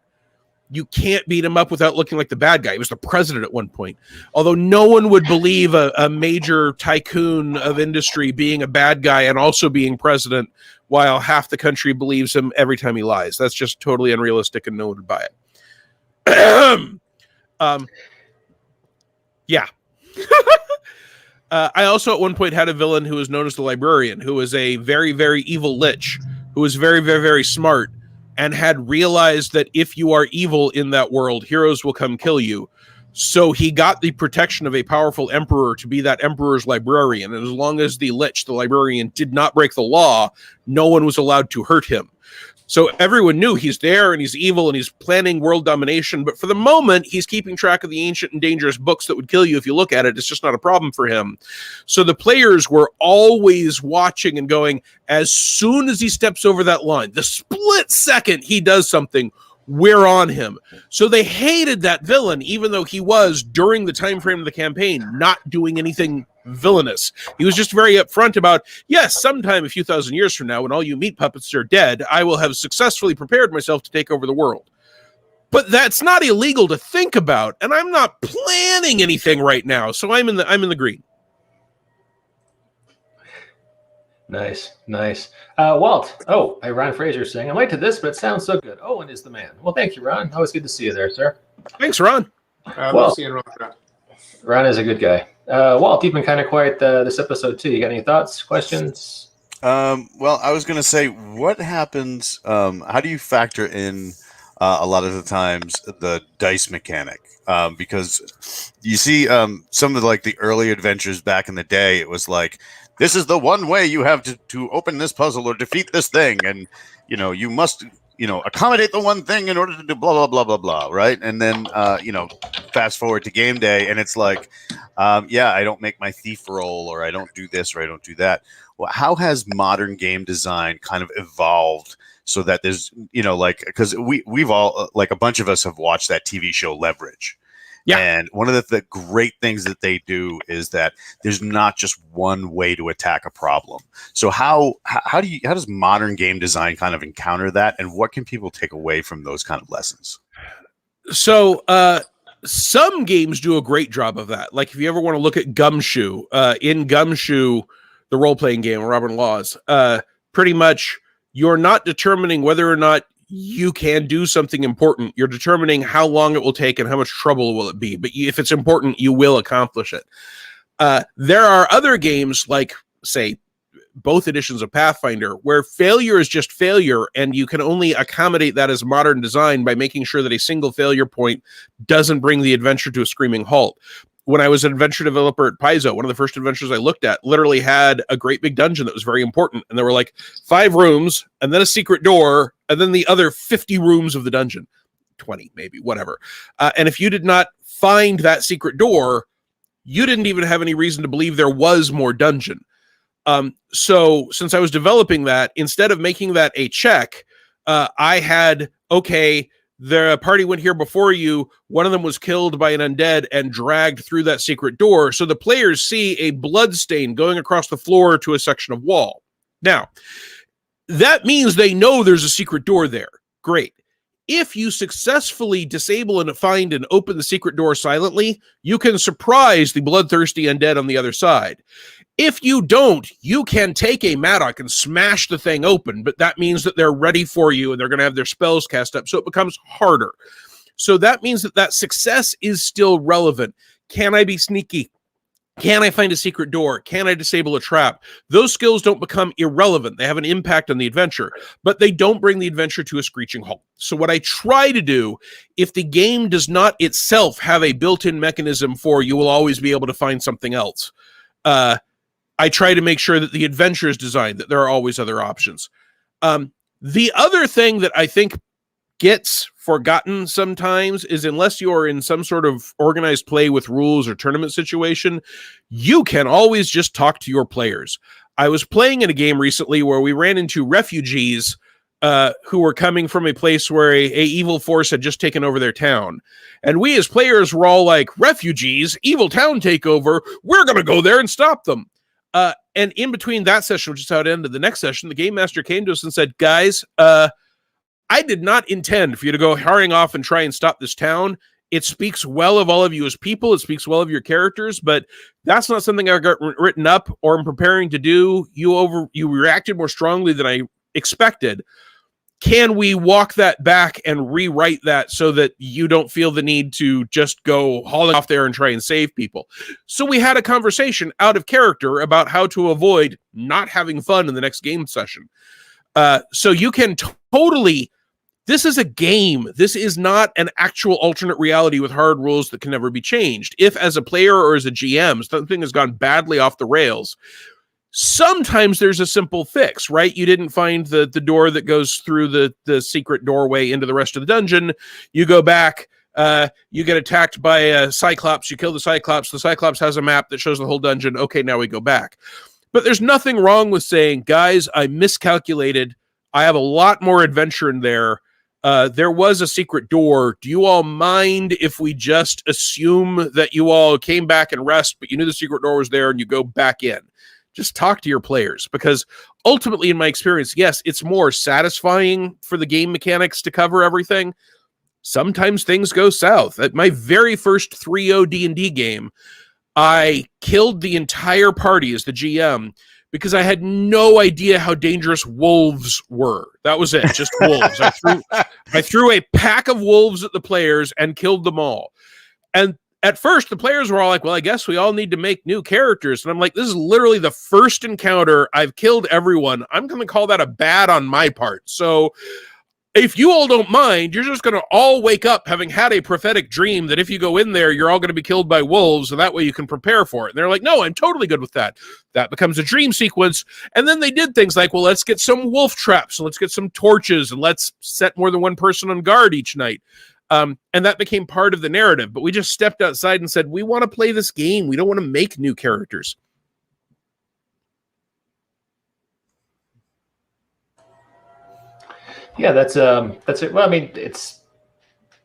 beat him up without looking like the bad guy. He was the president at one point. Although no one would believe a major tycoon of industry being a bad guy and also being president, while half the country believes him every time he lies. That's just totally unrealistic and no one would buy it. Yeah. I also at one point had a villain who was known as the Librarian, who was a very, very evil lich, who was very, very, very smart, and had realized that if you are evil in that world, heroes will come kill you. So he got the protection of a powerful emperor to be that emperor's librarian. And as long as the lich, the librarian, did not break the law, no one was allowed to hurt him. So everyone knew he's there and he's evil and he's planning world domination. But for the moment, he's keeping track of the ancient and dangerous books that would kill you if you look at it. It's just not a problem for him. So the players were always watching and going, as soon as he steps over that line, the split second he does something, we're on him. So they hated that villain, even though he was, during the time frame of the campaign, not doing anything villainous. He was just very upfront about, yes, sometime a few thousand years from now, when all you meat puppets are dead, I will have successfully prepared myself to take over the world. But that's not illegal to think about, and I'm not planning anything right now, so I'm in the green. Nice, nice. Walt. Oh, Ron Fraser saying, I'm late to this, but it sounds so good. Owen is the man. Well, thank you, Ron. Always good to see you there, sir. Thanks, Ron. I Well- love seeing Ron. Ron is a good guy. Walt, you've been kind of quiet this episode too. You got any thoughts, questions? Well, I was going to say, what happens? How do you factor in a lot of the times the dice mechanic? Because you see, some of like the early adventures back in the day, it was like, this is the one way you have to open this puzzle or defeat this thing, and you must accommodate the one thing in order to do blah blah blah blah blah, right? And then fast forward to game day, and it's like, I don't make my thief roll, or I don't do this, or I don't do that. Well, how has modern game design kind of evolved so that there's, because we've all, like a bunch of us have watched that TV show Leverage. Yeah. And one of the great things that they do is that there's not just one way to attack a problem. So how does modern game design kind of encounter that, and what can people take away from those kind of lessons? So some games do a great job of that. Like if you ever want to look at Gumshoe, in Gumshoe, the role-playing game, Robert Laws, pretty much you're not determining whether or not you can do something important. You're determining how long it will take and how much trouble will it be. But if it's important, you will accomplish it. There are other games like, say, both editions of Pathfinder, where failure is just failure, and you can only accommodate that as modern design by making sure that a single failure point doesn't bring the adventure to a screaming halt. When I was an adventure developer at Paizo, one of the first adventures I looked at literally had a great big dungeon that was very important. And there were like 5 rooms and then a secret door and then the other 50 rooms of the dungeon, 20 maybe, whatever. And if you did not find that secret door, you didn't even have any reason to believe there was more dungeon. So since I was developing that, instead of making that a check, I had, okay, the party went here before you. One of them was killed by an undead and dragged through that secret door. So the players see a blood stain going across the floor to a section of wall. Now, that means they know there's a secret door there. Great. If you successfully disable and find and open the secret door silently, you can surprise the bloodthirsty undead on the other side. If you don't, you can take a Maddock and smash the thing open, but that means that they're ready for you and they're going to have their spells cast up, so it becomes harder. So that means that success is still relevant. Can I be sneaky? Can I find a secret door? Can I disable a trap? Those skills don't become irrelevant. They have an impact on the adventure, but they don't bring the adventure to a screeching halt. So what I try to do, if the game does not itself have a built-in mechanism for you will always be able to find something else, I try to make sure that the adventure is designed, that there are always other options. The other thing that I think gets forgotten sometimes is, unless you're in some sort of organized play with rules or tournament situation, you can always just talk to your players. I was playing in a game recently where we ran into refugees who were coming from a place where a evil force had just taken over their town. And we as players were all like, refugees, evil town takeover, we're going to go there and stop them. And in between that session, which is how it ended, the next session, the game master came to us and said, guys, I did not intend for you to go hurrying off and try and stop this town. It speaks well of all of you as people. It speaks well of your characters, but that's not something I got written up or am preparing to do. You reacted more strongly than I expected. Can we walk that back and rewrite that so that you don't feel the need to just go hauling off there and try and save people? So we had a conversation out of character about how to avoid not having fun in the next game session. So you can totally, this is a game. This is not an actual alternate reality with hard rules that can never be changed. If as a player or as a GM, something has gone badly off the rails, sometimes there's a simple fix, right? You didn't find the door that goes through the secret doorway into the rest of the dungeon. You go back, you get attacked by a Cyclops, you kill the Cyclops has a map that shows the whole dungeon. Okay, now we go back. But there's nothing wrong with saying, guys, I miscalculated. I have a lot more adventure in there. There was a secret door. Do you all mind if we just assume that you all came back and rest, but you knew the secret door was there and you go back in? Just talk to your players, because ultimately, in my experience, yes, it's more satisfying for the game mechanics to cover everything. Sometimes things go south. At my very first 3.0 D&D game, I killed the entire party as the GM because I had no idea how dangerous wolves were. That was it, just wolves. I threw a pack of wolves at the players and killed them all. And at first, the players were all like, well, I guess we all need to make new characters. And I'm like, this is literally the first encounter. I've killed everyone. I'm going to call that a bad on my part. So if you all don't mind, you're just going to all wake up having had a prophetic dream that if you go in there, you're all going to be killed by wolves, and that way you can prepare for it. And they're like, no, I'm totally good with that. That becomes a dream sequence. And then they did things like, well, let's get some wolf traps, and let's get some torches, and let's set more than one person on guard each night. And that became part of the narrative. But we just stepped outside and said, we want to play this game. We don't want to make new characters. Yeah, that's it. Well, I mean, it's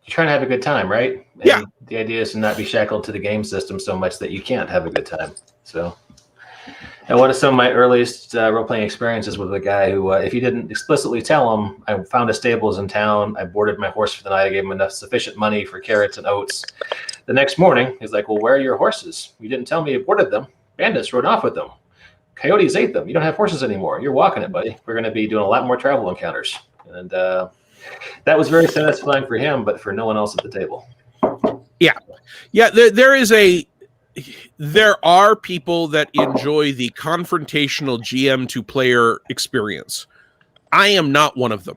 you're trying to have a good time, right? And yeah. The idea is to not be shackled to the game system so much that you can't have a good time. So, and one of some of my earliest role-playing experiences with a guy who, if you didn't explicitly tell him, I found a stables in town. I boarded my horse for the night. I gave him enough sufficient money for carrots and oats. The next morning, he's like, well, where are your horses? You didn't tell me you boarded them. Bandits rode off with them. Coyotes ate them. You don't have horses anymore. You're walking it, buddy. We're going to be doing a lot more travel encounters. And that was very satisfying for him, but for no one else at the table. Yeah. There are people that enjoy the confrontational GM to player experience. I am not one of them.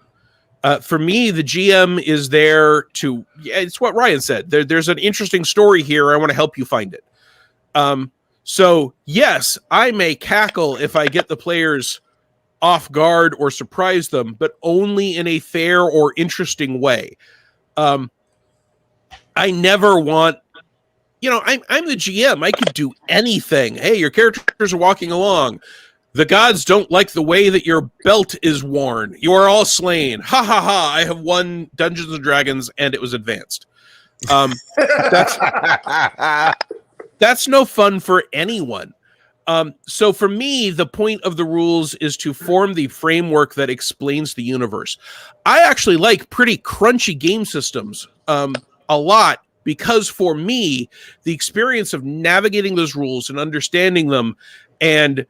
For me, the GM is there to, it's what Ryan said. There's an interesting story here. I want to help you find it. So yes, I may cackle if I get the players off guard or surprise them, but only in a fair or interesting way. I never want, I'm the GM. I could do anything. Hey, your characters are walking along. The gods don't like the way that your belt is worn. You are all slain. Ha ha ha. I have won Dungeons and Dragons and it was advanced. That's no fun for anyone. So for me, the point of the rules is to form the framework that explains the universe. I actually like pretty crunchy game systems a lot, because for me, the experience of navigating those rules and understanding them and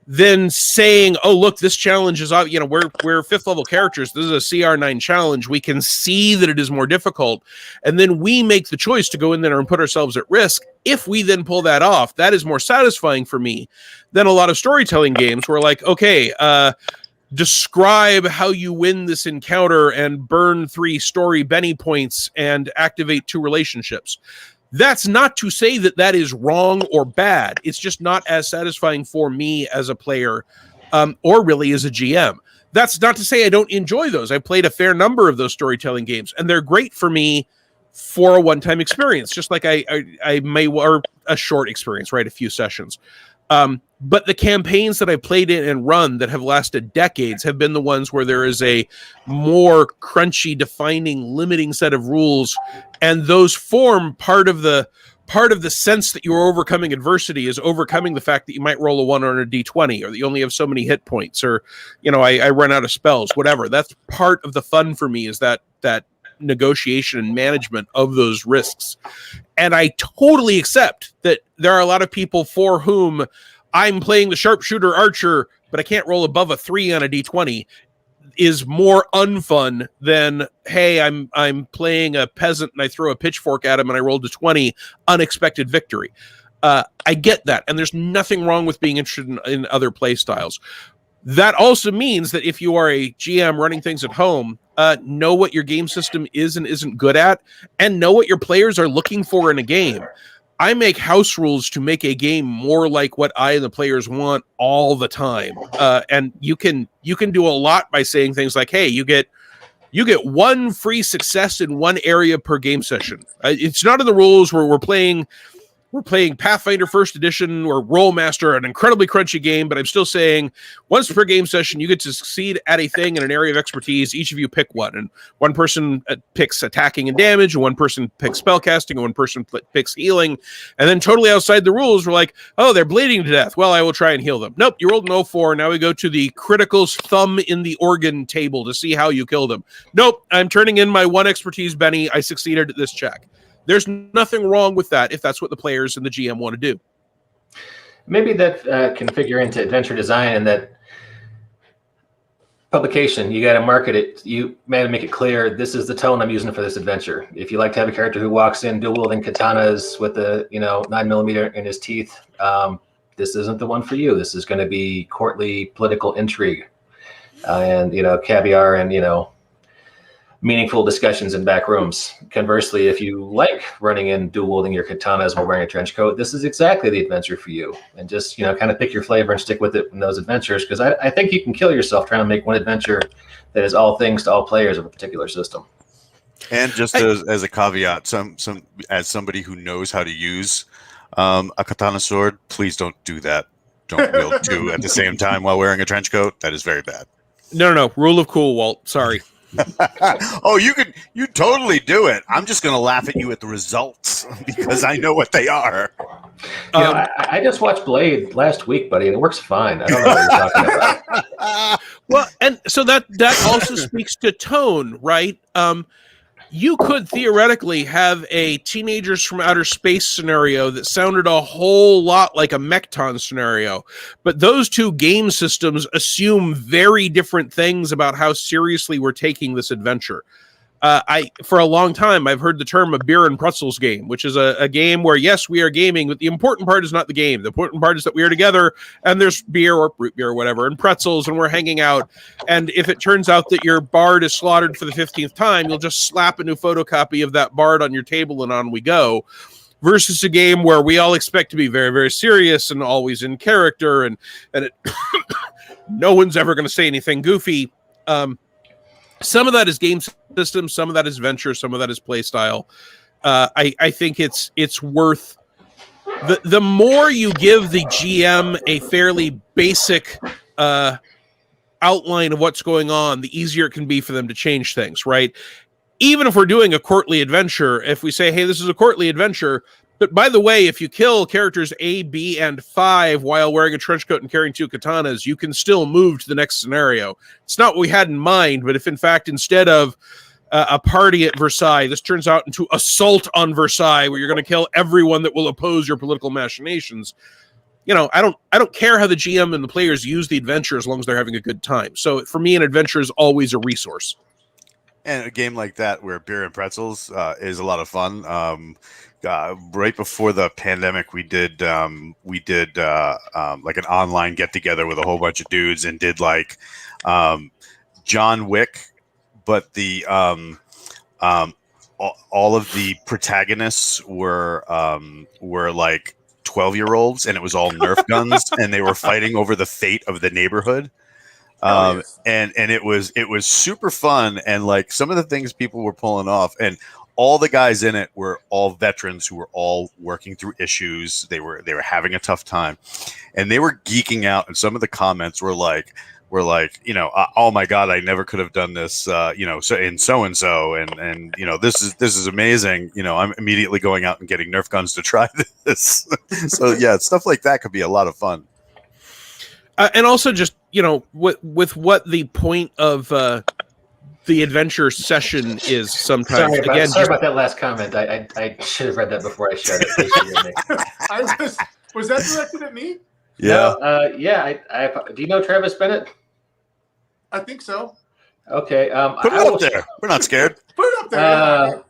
then saying, oh, look, this challenge is, we're fifth level characters. This is a CR9 challenge. We can see that it is more difficult. And then we make the choice to go in there and put ourselves at risk. If we then pull that off, that is more satisfying for me than a lot of storytelling games where like, okay, describe how you win this encounter and burn 3 story Benny points and activate 2 relationships. That's not to say that that is wrong or bad. It's just not as satisfying for me as a player or really as a GM. That's not to say I don't enjoy those. I played a fair number of those storytelling games, and they're great for me for a one-time experience, just like I may, or a short experience, right? A few sessions. But the campaigns that I played in and run that have lasted decades have been the ones where there is a more crunchy, defining, limiting set of rules, and those form part of the sense that you're overcoming adversity is overcoming the fact that you might roll a 1 on a d20, or that you only have so many hit points, or I run out of spells, whatever. That's part of the fun for me, is that negotiation and management of those risks. And I totally accept that there are a lot of people for whom I'm playing the sharpshooter archer, but I can't roll above a 3 on a d20 is more unfun than, hey, I'm playing a peasant and I throw a pitchfork at him and I rolled a 20, unexpected victory. I get that, and there's nothing wrong with being interested in other play styles. That also means that if you are a GM running things at home, know what your game system is and isn't good at, and know what your players are looking for in a game. I make house rules to make a game more like what I and the players want all the time. And you can do a lot by saying things like, hey, you get 1 free success in 1 area per game session. It's not in the rules where we're playing Pathfinder First Edition or Rollmaster, an incredibly crunchy game, but I'm still saying once per game session, you get to succeed at a thing in an area of expertise. Each of you pick one, and one person picks attacking and damage, and one person picks spellcasting, and one person picks healing. And then totally outside the rules, we're like, oh, they're bleeding to death. Well, I will try and heal them. Nope, you rolled an 04. Now we go to the critical's thumb in the organ table to see how you kill them. Nope, I'm turning in my 1 expertise Benny. I succeeded at this check. There's nothing wrong with that if that's what the players and the GM want to do. maybe that can figure into adventure design and that publication. You got to market it. You got to make it clear this is the tone I'm using for this adventure. If you like to have a character who walks in dual wielding katanas with the 9mm in his teeth, this isn't the one for you. This is going to be courtly political intrigue and caviar and meaningful discussions in back rooms. Conversely, if you like running in dual wielding your katanas while wearing a trench coat, this is exactly the adventure for you. And just kind of pick your flavor and stick with it in those adventures, because I think you can kill yourself trying to make one adventure that is all things to all players of a particular system. And just as a caveat, some as somebody who knows how to use a katana sword, please don't do that. Don't wield two at the same time while wearing a trench coat. That is very bad. No. Rule of cool, Walt. Sorry. Oh, you totally do it. I'm just going to laugh at you at the results because I know what they are. I just watched Blade last week, buddy, and it works fine. I don't know what you're talking about. Well, and so that also speaks to tone, right? You could theoretically have a Teenagers from Outer Space scenario that sounded a whole lot like a Mechton scenario, but those two game systems assume very different things about how seriously we're taking this adventure. For a long time, I've heard the term a beer and pretzels game, which is a game where, yes, we are gaming, but the important part is not the game. The important part is that we are together and there's beer or root beer or whatever and pretzels and we're hanging out. And if it turns out that your bard is slaughtered for the 15th time, you'll just slap a new photocopy of that bard on your table and on we go. Versus a game where we all expect to be very, very serious and always in character and it no one's ever going to say anything goofy. Some of that is game system, some of that is venture, some of that is play style. I think it's worth the more you give the GM a fairly basic outline of what's going on, the easier it can be for them to change things, right? Even if we're doing a courtly adventure, if we say, hey, this is a courtly adventure, but by the way, if you kill characters A, B, and 5 while wearing a trench coat and carrying 2 katanas, you can still move to the next scenario. It's not what we had in mind, but if in fact, instead of a party at Versailles, this turns out into assault on Versailles, where you're going to kill everyone that will oppose your political machinations, I don't care how the GM and the players use the adventure as long as they're having a good time. So for me, an adventure is always a resource. And a game like that where beer and pretzels is a lot of fun. Right before the pandemic, we did like an online get together with a whole bunch of dudes and did like John Wick, but the all of the protagonists were like 12-year-olds, and it was all Nerf guns, and they were fighting over the fate of the neighborhood. Yes. And it was super fun, and like some of the things people were pulling off, and all the guys in it were all veterans who were all working through issues. They were having a tough time, and they were geeking out. And some of the comments were like, oh my God, I never could have done this, so and so, and this is amazing. I'm immediately going out and getting Nerf guns to try this. So yeah, stuff like that could be a lot of fun. And also just, with what the point of the adventure session is sometimes. Sorry about that last comment. I should have read that before I shared it. Was that directed at me? Yeah. No, I do you know Travis Bennett? I think so. Okay. Put it up there. We're not scared. Put it up there.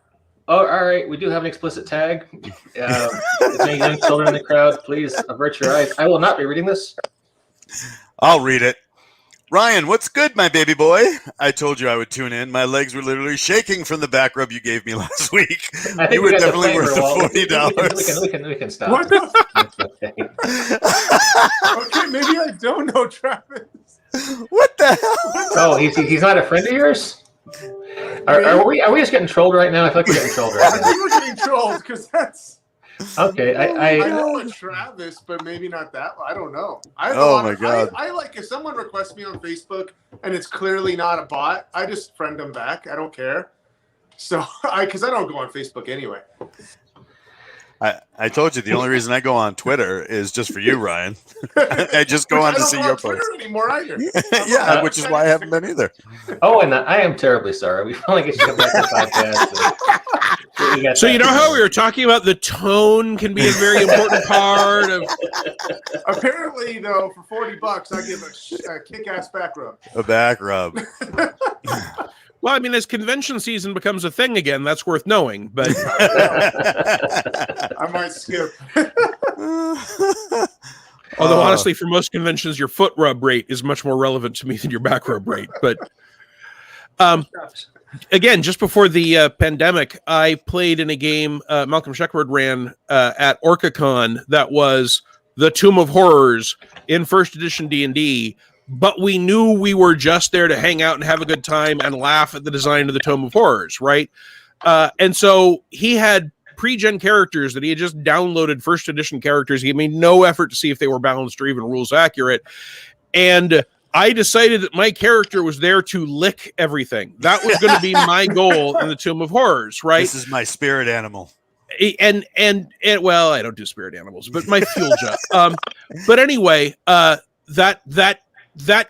All right. We do have an explicit tag. If any young children in the crowd, please avert your eyes. I will not be reading this. I'll read it. Ryan, what's good, my baby boy? I told you I would tune in. My legs were literally shaking from the back rub you gave me last week. I think you were definitely worth the $40. We can stop. What the? Okay, maybe I don't know Travis. What the hell? Oh, he's not a friend of yours? Are we just getting trolled right now? I feel like we're getting trolled I right now. think we're getting trolled because that's. Okay, I know a Travis, but maybe not that one. I don't know. My God. I like if someone requests me on Facebook and it's clearly not a bot, I just friend them back. I don't care. So because I don't go on Facebook anyway. I told you the only reason I go on Twitter is just for you, Ryan. I just go on to see your posts. Anymore either. Yeah, which is why I haven't been either. Oh, and I am terribly sorry. We finally get you to come back to the podcast. So you know how we were talking about the tone can be a very important part of. Apparently, though, for $40, I give a kick-ass back rub. A back rub. Well, I mean, as convention season becomes a thing again, that's worth knowing. But I might skip. although honestly, for most conventions, your foot rub rate is much more relevant to me than your back rub rate. But again, just before the pandemic, I played in a game Malcolm Sheckford ran at OrcaCon that was the Tomb of Horrors in first edition D&D, but we knew we were just there to hang out and have a good time and laugh at the design of the Tomb of Horrors, right? And so he had pre-gen characters that he had just downloaded first edition characters. He made no effort to see if they were balanced or even rules accurate. And I decided that my character was there to lick everything. That was going to be my goal in the Tomb of Horrors, right? This is my spirit animal. And well, I don't do spirit animals, but my fuel jet. But anyway, that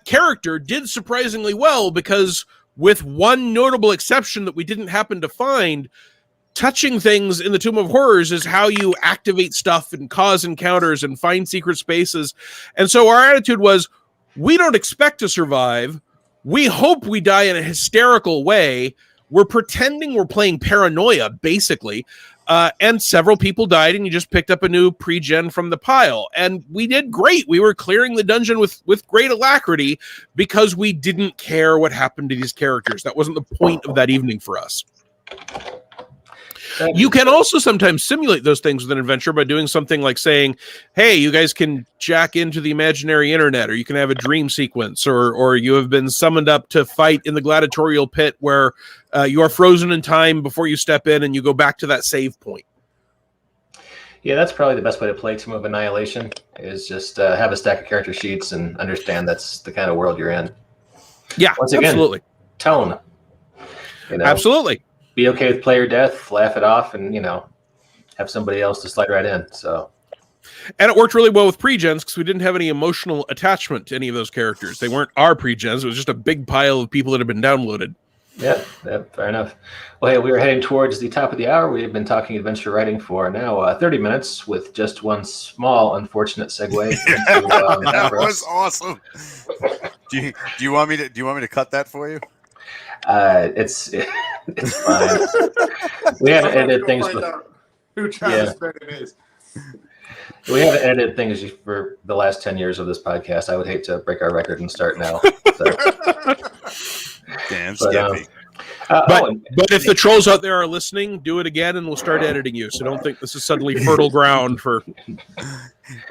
character did surprisingly well because, with one notable exception that we didn't happen to find, touching things in the Tomb of Horrors is how you activate stuff and cause encounters and find secret spaces. And so our attitude was, we don't expect to survive. We hope we die in a hysterical way. We're pretending we're playing Paranoia, basically. And several people died, and you just picked up a new pre-gen from the pile. And we did great. We were clearing the dungeon with great alacrity because we didn't care what happened to these characters. That wasn't the point of that evening for us. You can also sometimes simulate those things with an adventure by doing something like saying, hey, you guys can jack into the imaginary internet, or you can have a dream sequence, or you have been summoned up to fight in the gladiatorial pit where you are frozen in time before you step in and you go back to that save point. Yeah, that's probably the best way to play Tomb of Annihilation, is just have a stack of character sheets and understand that's the kind of world you're in. Yeah, once again, absolutely. Tone. Absolutely. Be okay with player death, laugh it off, and have somebody else to slide right in. So, and it worked really well with pre-gens because we didn't have any emotional attachment to any of those characters. They weren't our pre-gens. It was just a big pile of people that had been downloaded. Yeah, fair enough. Well, hey, we were heading towards the top of the hour. We've been talking adventure writing for now 30 minutes with just one small unfortunate segue. That was awesome. Do you want me to cut that for you? It's fine. We haven't edited things. Who Travis Bennett is? We haven't edited things for the last 10 years of this podcast. I would hate to break our record and start now. So. Damn, Skippy. But if the trolls out there are listening, do it again, and we'll start editing you. So don't think this is suddenly fertile ground for.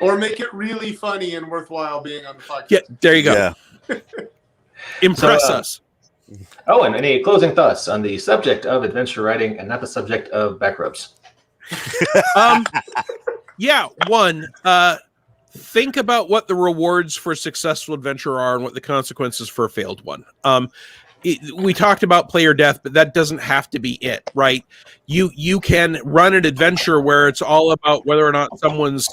Or make it really funny and worthwhile being on the podcast. Yeah, there you go. Yeah. Impress us. Owen, any closing thoughts on the subject of adventure writing and not the subject of back rubs? Yeah, one, think about what the rewards for a successful adventure are and what the consequences for a failed one. We talked about player death, but that doesn't have to be it, right? You can run an adventure where it's all about whether or not someone's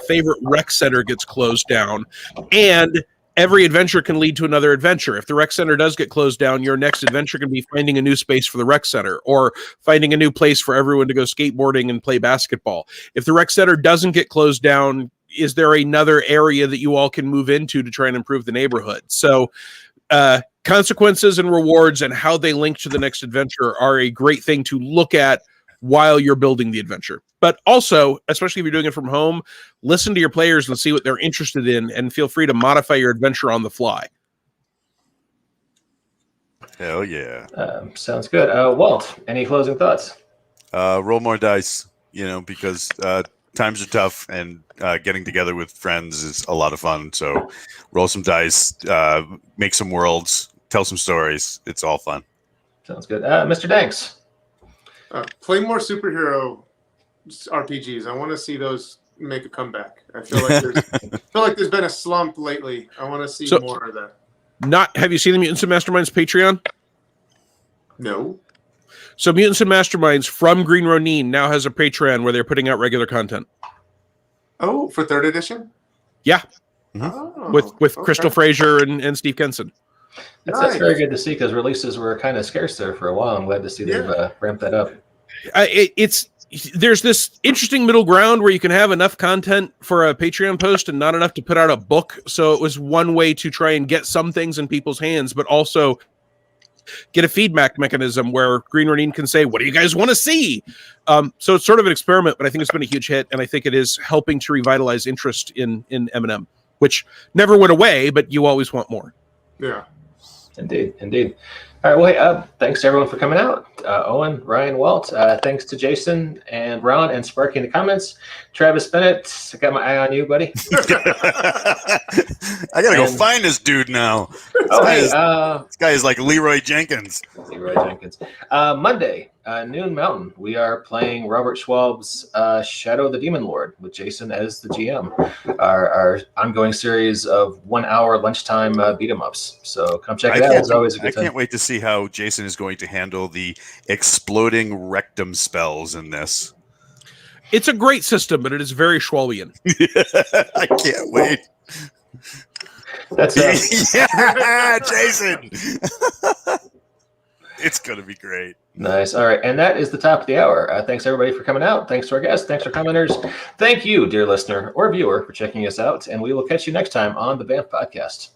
favorite rec center gets closed down, and every adventure can lead to another adventure. If the rec center does get closed down, your next adventure can be finding a new space for the rec center, or finding a new place for everyone to go skateboarding and play basketball. If the rec center doesn't get closed down, is there another area that you all can move into to try and improve the neighborhood? So consequences and rewards and how they link to the next adventure are a great thing to look at while you're building the adventure. But also, especially if you're doing it from home, listen to your players and see what they're interested in, and feel free to modify your adventure on the fly. Hell yeah. Sounds good. Walt, any closing thoughts? Roll more dice, because times are tough, and getting together with friends is a lot of fun. So roll some dice, make some worlds, tell some stories. It's all fun. Sounds good. Mr. Danks. Play more superhero RPGs. I want to see those make a comeback. I feel like there's been a slump lately. I want to see more of that. Have you seen the Mutants and Masterminds Patreon? No. So Mutants and Masterminds from Green Ronin now has a Patreon where they're putting out regular content. Oh, for 3rd edition? Yeah. Oh, with Crystal Fraser and Steve Kenson. That's very good to see, because releases were kind of scarce there for a while. I'm glad to see they've ramped that up. There's this interesting middle ground where you can have enough content for a Patreon post and not enough to put out a book. So it was one way to try and get some things in people's hands, but also get a feedback mechanism where Green Ronin can say, what do you guys want to see? So it's sort of an experiment, but I think it's been a huge hit, and I think it is helping to revitalize interest in M&M, which never went away, but you always want more. Yeah. Indeed. All right. Well, hey, thanks to everyone for coming out. Owen, Ryan, Walt. Thanks to Jason and Ron and Sparky in the comments. Travis Bennett, I got my eye on you, buddy. I gotta go find this dude now. This guy is like Leroy Jenkins. Monday, Noon Mountain, we are playing Robert Schwab's Shadow of the Demon Lord with Jason as the GM. Our ongoing series of 1 hour lunchtime beat 'em ups. So come check it out. It's always a good time. I can't wait to see how Jason is going to handle the exploding rectum spells in this. It's a great system, but it is very Schwabian. I can't wait. That's yeah, Jason. It's going to be great. Nice. All right. And that is the top of the hour. Thanks, everybody, for coming out. Thanks to our guests. Thanks to our commenters. Thank you, dear listener or viewer, for checking us out. And we will catch you next time on the Banff Podcast.